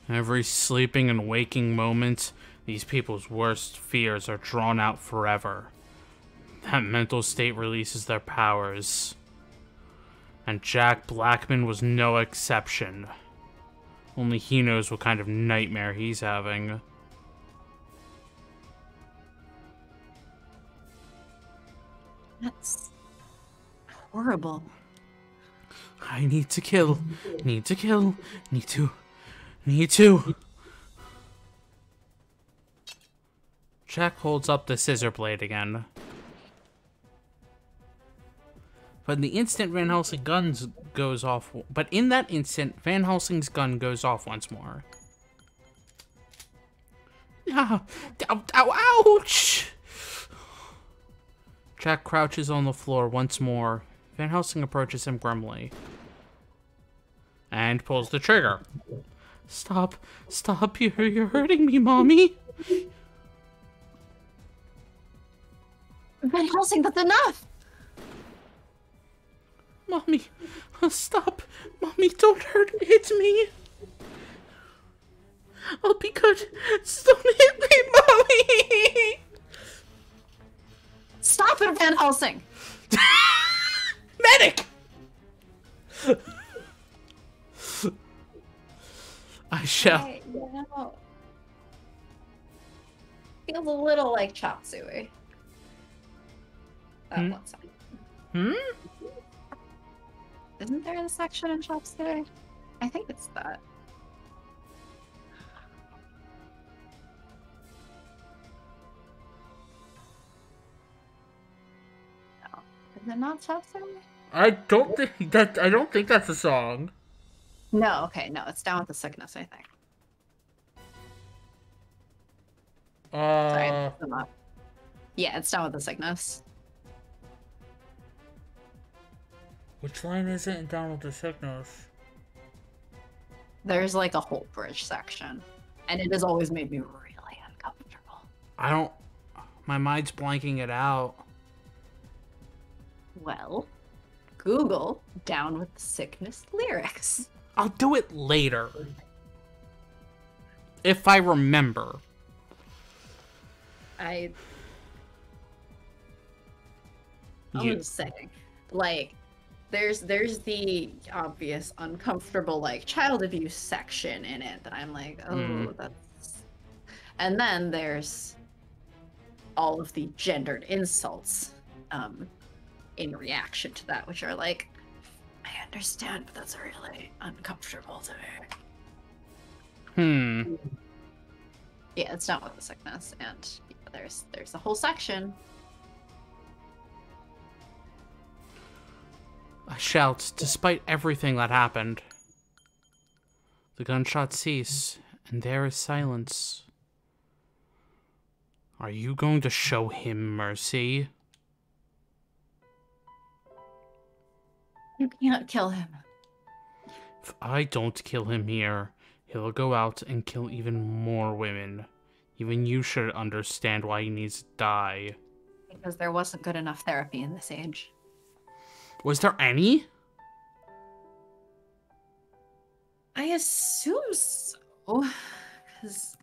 Every sleeping and waking moment, these people's worst fears are drawn out forever. That mental state releases their powers. And Jack Blackman was no exception. Only he knows what kind of nightmare he's having. That's horrible. I need to kill. Need to kill. Need to. Jack holds up the scissor blade again. But in the instant Van Helsing's gun goes off, Van Helsing's gun goes off once more. Ah, ouch! Jack crouches on the floor once more. Van Helsing approaches him grimly. And pulls the trigger. Stop, you're hurting me, Mommy. Van Helsing, that's enough! Mommy, stop. Mommy, don't hurt me. It's me. I'll be good. Don't hit me, Mommy. Stop it, Van Helsing! Medic! I shall. You know, feels a little like chop suey. That Hmm? one section. Hmm? Isn't there a section in Shops there? I think it's that. No. Is it not Shops there? I don't think that's a song. No, okay, no, it's Down with the Sickness, I think. Sorry, it's not. Yeah, it's Down with the Sickness. Which line is it in Down with the Sickness? There's like a whole bridge section, and it has always made me really uncomfortable. I don't. My mind's blanking it out. Well, Google Down with the Sickness lyrics. I'll do it later. If I remember. I'm You. just saying, like, there's the obvious uncomfortable like child abuse section in it that I'm like, oh, that's. And then there's all of the gendered insults in reaction to that, which are like, I understand, but that's really uncomfortable to me. Yeah, it's Not With the Sickness, and yeah, there's a whole section. I shout, despite everything that happened. The gunshots cease, and there is silence. Are you going to show him mercy? You can't kill him. If I don't kill him here, he'll go out and kill even more women. Even you should understand why he needs to die. Because there wasn't good enough therapy in this age. Was there any? I assume so. Because,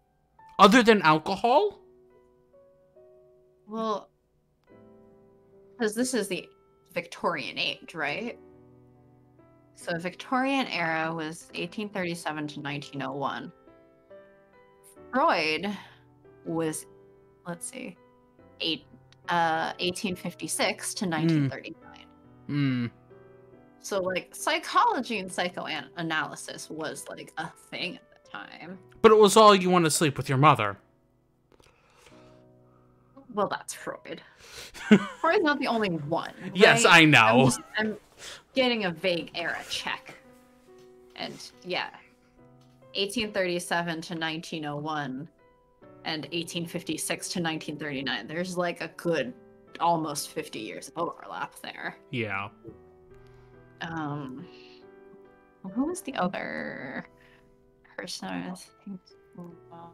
Other than alcohol? well, because this is the Victorian age, right? So Victorian era was 1837 to 1901. Freud was, let's see, 1856 to 1939. So, like, psychology and psychoanalysis was, like, a thing at the time. But it was all you want to sleep with your mother. Well, that's Freud. Freud's not the only one. Right? Yes, I know. I'm getting a vague era check. And, yeah. 1837 to 1901 and 1856 to 1939. There's, like, a good almost 50 years of overlap there. Yeah. Who was the other person I was thinking of?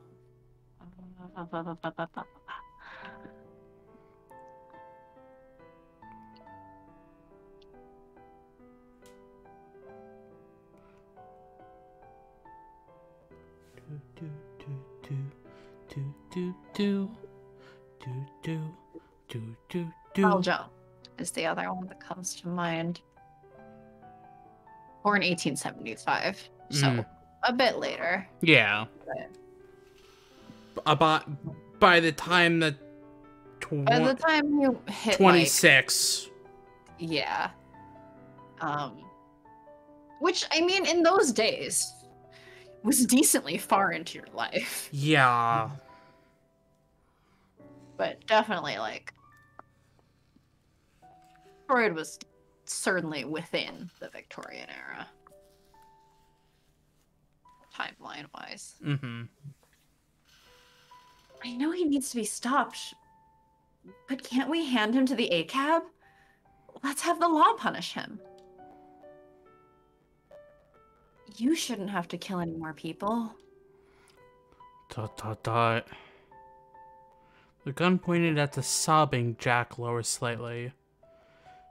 Paul Jones is the other one that comes to mind. Born 1875, so a bit later. Yeah. About by the time that By the time you hit 26. Like, yeah. Which, I mean, in those days was decently far into your life. Yeah. But definitely, like, Freud was certainly within the Victorian era. Timeline-wise. Mm-hmm. I know he needs to be stopped, but can't we hand him to the ACAB? Let's have the law punish him. You shouldn't have to kill any more people. ... The gun pointed at the sobbing Jack lowers slightly.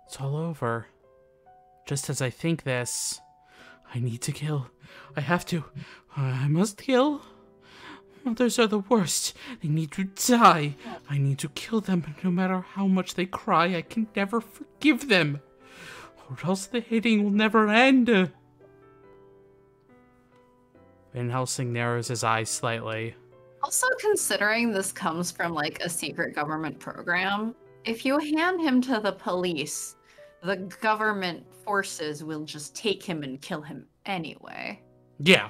It's all over. Just as I think this, I need to kill. I have to. I must kill. Mothers are the worst. They need to die. I need to kill them. No matter how much they cry, I can never forgive them. Or else the hating will never end. Van Helsing narrows his eyes slightly. Also, considering this comes from, like, a secret government program, If you hand him to the police, the government forces will just take him and kill him anyway. Yeah.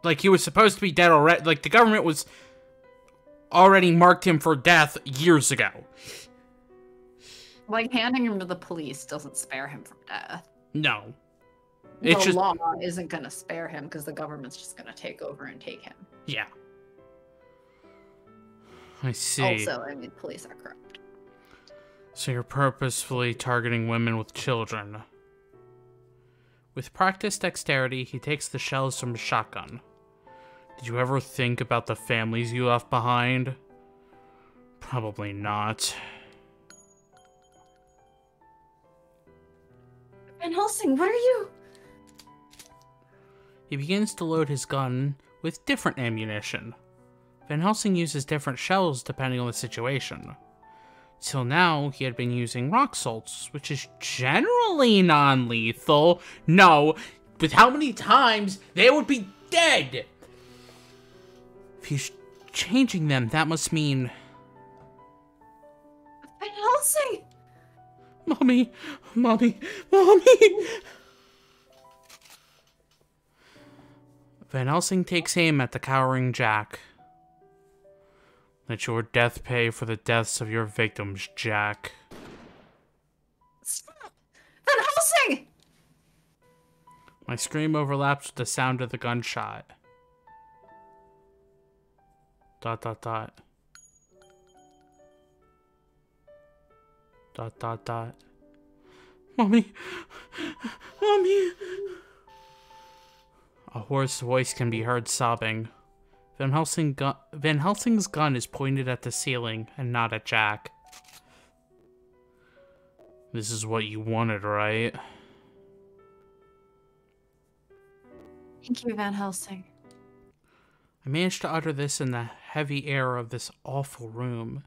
Like, he was supposed to be dead already. Like, the government was already marked him for death years ago. Like, handing him to the police doesn't spare him from death. No. The law isn't going to spare him because the government's just going to take over and take him. Yeah. I see. Also, I mean, police are corrupt. So you're purposefully targeting women with children. With practiced dexterity, he takes the shells from his shotgun. Did you ever think about the families you left behind? Probably not. Van Helsing, what are you? He begins to load his gun with different ammunition. Van Helsing uses different shells depending on the situation. Till now, he had been using rock salts, which is generally non-lethal. No, with how many times they would be dead? If he's changing them, that must mean... Van Helsing! Mommy! Mommy! Mommy! Van Helsing takes aim at the cowering Jack. Let your death pay for the deaths of your victims, Jack. Stop! Van Helsing! My scream overlaps with the sound of the gunshot. ... Mommy! Mommy! A hoarse voice can be heard sobbing. Van Helsing's gun is pointed at the ceiling and not at Jack. This is what you wanted, right? Thank you, Van Helsing. I managed to utter this in the heavy air of this awful room.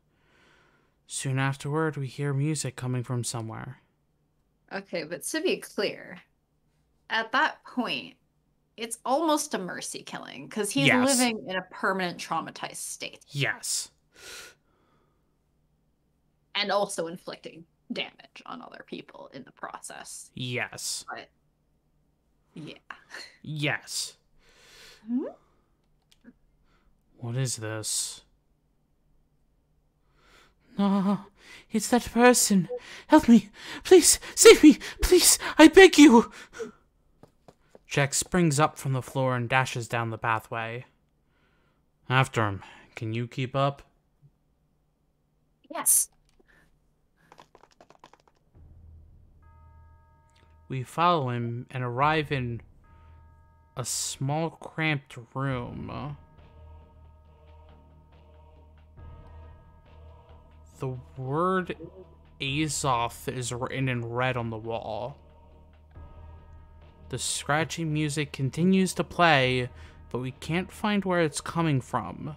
Soon afterward, we hear music coming from somewhere. Okay, but to be clear, at that point, it's almost a mercy killing, because he's living in a permanent traumatized state. Yes. And also inflicting damage on other people in the process. Yes. But, yeah. Yes. Hmm? What is this? No, it's that person. Help me. Please, save me. Please, I beg you. Jack springs up from the floor and dashes down the pathway. After him. Can you keep up? Yes. We follow him and arrive in a small, cramped room. The word Azoth is written in red on the wall. The scratchy music continues to play, but we can't find where it's coming from.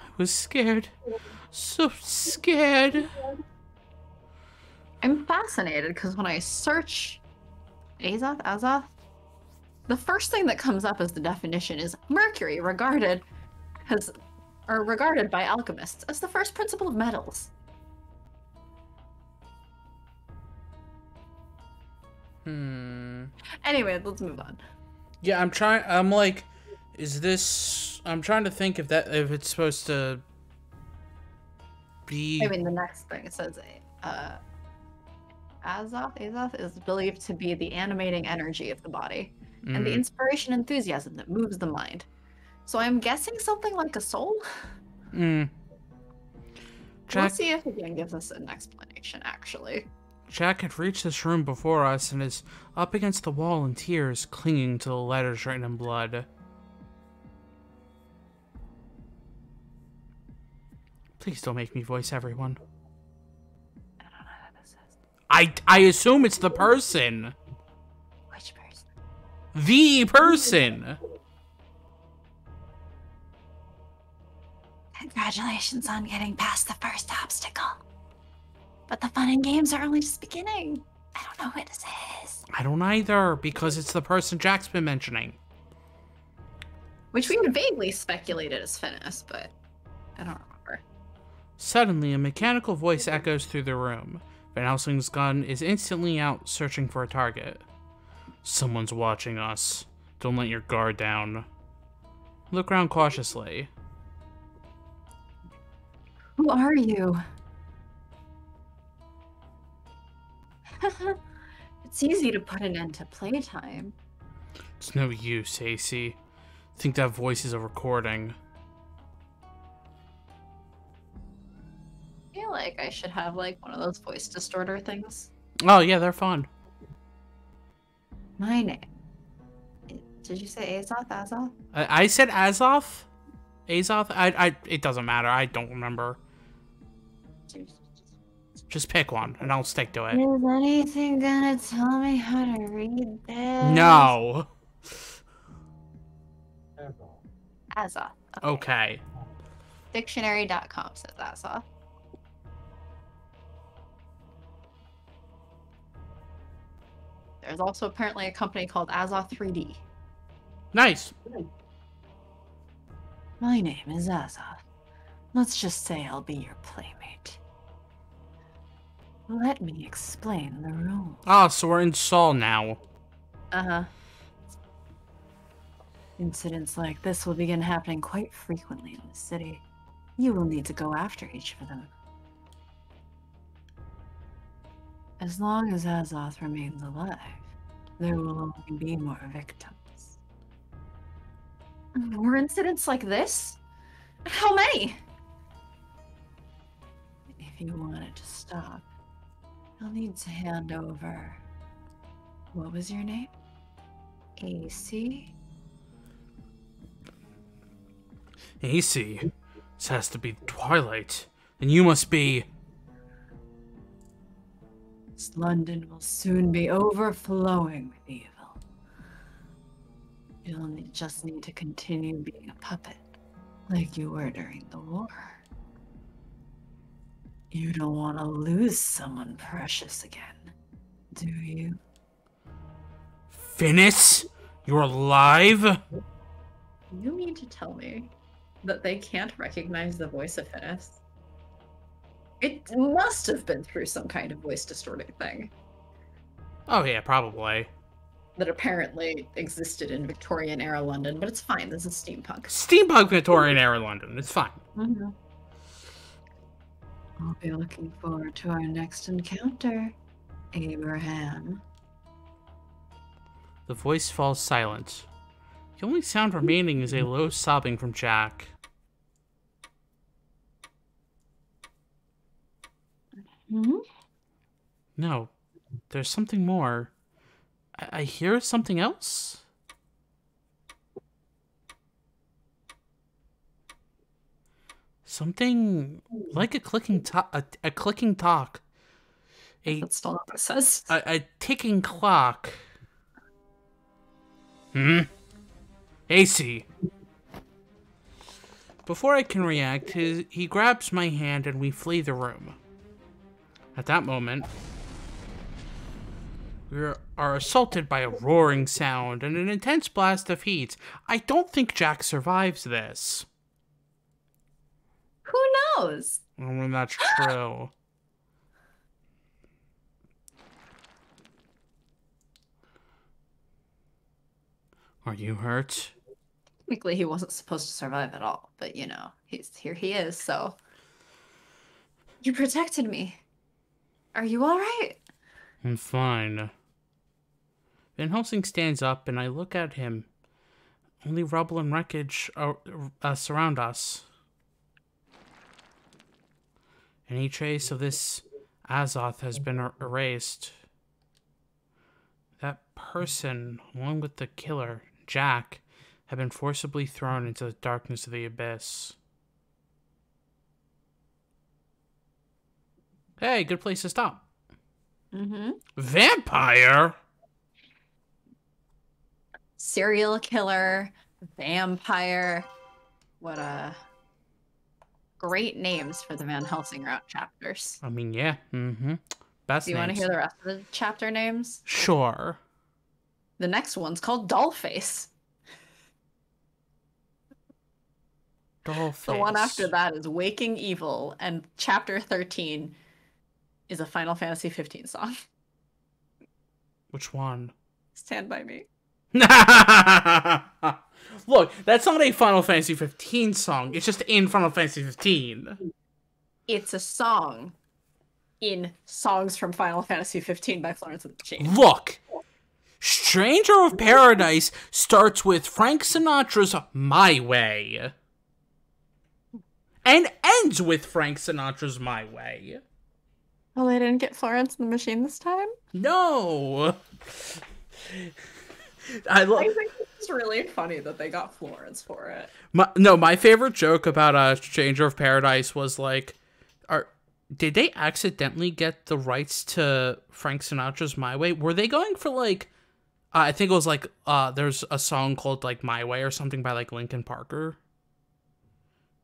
I was scared. So scared. I'm fascinated because when I search Azoth, the first thing that comes up as the definition is mercury, regarded by alchemists as the first principle of metals. Anyway, let's move on. Yeah, I'm trying to think if it's supposed to be... I mean, the next thing, it says, Azoth is believed to be the animating energy of the body, and the inspiration and enthusiasm that moves the mind. So I'm guessing something like a soul? Jack... Let's see if it even gives us an explanation, actually. Jack had reached this room before us and is up against the wall in tears, clinging to the letters written in blood. Please don't make me voice everyone. I don't know who this is. I assume it's the person. Which person? The person. Congratulations on getting past the first obstacle. But the fun and games are only just beginning. I don't know who this is. I don't either, because it's the person Jack's been mentioning. Which we had vaguely speculated as Finis, but I don't remember. Suddenly, a mechanical voice echoes through the room. Van Helsing's gun is instantly out, searching for a target. Someone's watching us. Don't let your guard down. Look around cautiously. Who are you? It's easy to put an end to playtime. It's no use, AC. Think that voice is a recording. I feel like I should have like one of those voice distorter things. Oh, yeah, they're fun. My name. Did you say Azoth? Azoth? I said Azoth? Azoth? It doesn't matter. I don't remember. Just pick one, and I'll stick to it. Is anything gonna tell me how to read this? No. Azoth. Okay. Dictionary.com says Azoth. There's also apparently a company called Azoth 3D. Nice. My name is Azoth. Let's just say I'll be your playmate. Let me explain the rules. Ah, so we're in Saul now. Uh-huh. Incidents like this will begin happening quite frequently in the city. You will need to go after each of them. As long as Azoth remains alive, there will only be more victims. More incidents like this? How many? If you want it to stop, you'll need to hand over... What was your name? AC? AC. This has to be Twilight. And you must be... This London will soon be overflowing with evil. Just need to continue being a puppet, like you were during the war. You don't want to lose someone precious again, do you? Finis? You're alive? You mean to tell me that they can't recognize the voice of Finis? It must have been through some kind of voice distorting thing Oh yeah, probably. that apparently existed in Victorian era London, but it's fine. This is steampunk. Steampunk Victorian era London. It's fine. Mm-hmm. I'll be looking forward to our next encounter, Abraham. The voice falls silent. The only sound remaining is a low sobbing from Jack. Mm-hmm. No, there's something more. I hear something else? Something like a clicking a clicking talk. That's still not what it says. A ticking clock. AC. Before I can react, he grabs my hand and we flee the room. At that moment, we are assaulted by a roaring sound and an intense blast of heat. I don't think Jack survives this. Who knows? I don't know if that's true. Are you hurt? Technically, he wasn't supposed to survive at all, but you know, here he is, so. You protected me. Are you alright? I'm fine. Van Helsing stands up and I look at him. Only rubble and wreckage surround us. Any trace of this Azoth has been erased. That person, along with the killer, Jack, have been forcibly thrown into the darkness of the abyss. Hey, good place to stop. Mm-hmm. Vampire? Serial killer, vampire. What great names for the Van Helsing route chapters. I mean, yeah. Mm-hmm. Best Do you want to names. hear the rest of the chapter names? Sure. The next one's called Dollface. Dollface. The one after that is Waking Evil, and chapter 13 is a Final Fantasy 15 song. Which one? Stand By Me. Look, that's not a Final Fantasy 15 song. It's just in Final Fantasy 15. It's a song in Songs from Final Fantasy 15 by Florence and the Machine. Look, Stranger of Paradise starts with Frank Sinatra's My Way. And ends with Frank Sinatra's My Way. Oh, they didn't get Florence and the Machine this time? No. I think it's really funny that they got Florence for it. My favorite joke about Stranger of Paradise was like, did they accidentally get the rights to Frank Sinatra's My Way? Were they going for like, I think it was like, there's a song called like My Way or something by like Linkin Parker.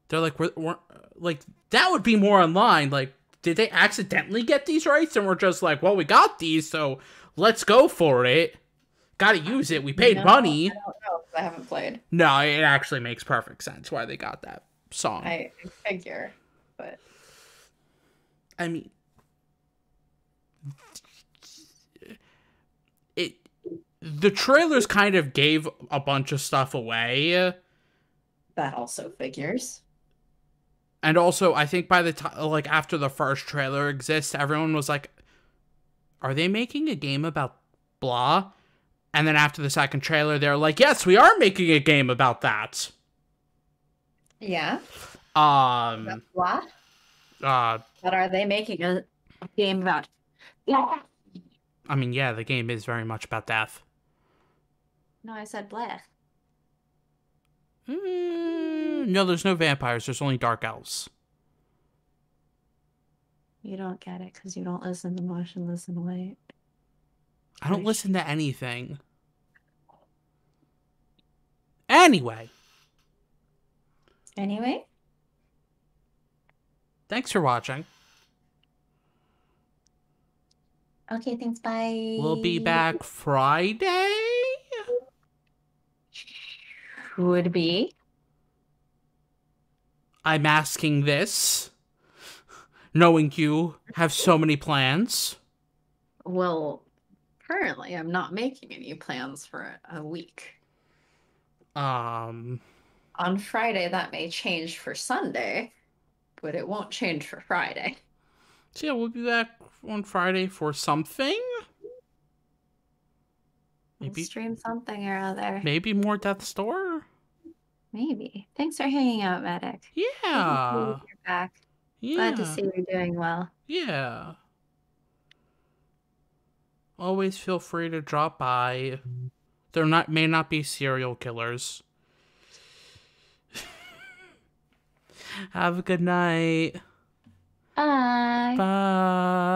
They're like, we're like, that would be more online. Like, did they accidentally get these rights? And we're just like, well, we got these, so let's go for it. Gotta use it. We paid money. I don't know, because I haven't played. No, it actually makes perfect sense why they got that song. I figure, but... I mean... The trailers kind of gave a bunch of stuff away. That also figures. And also, I think by the time, like, after the first trailer exists, everyone was like, are they making a game about blah? And then after the second trailer, they're like, yes, we are making a game about that. Yeah. What? But are they making a game about... Yeah. I mean, yeah, the game is very much about death. No, I said bleh. No, there's no vampires. There's only dark elves. You don't get it because you don't listen to Motionless in White. I don't listen to anything. Anyway. Thanks for watching. Okay, thanks, bye. We'll be back Friday? Would be. I'm asking this, knowing you have so many plans. Well, currently I'm not making any plans for a week. On Friday, that may change for Sunday, but it won't change for Friday. So yeah, we'll be back on Friday for something. Maybe stream something or other. Maybe more Death's Door? Maybe. Thanks for hanging out, Medic. Yeah. You're back. Yeah. Glad to see you're doing well. Yeah. Always feel free to drop by. There may not be serial killers. Have a good night. Bye. Bye.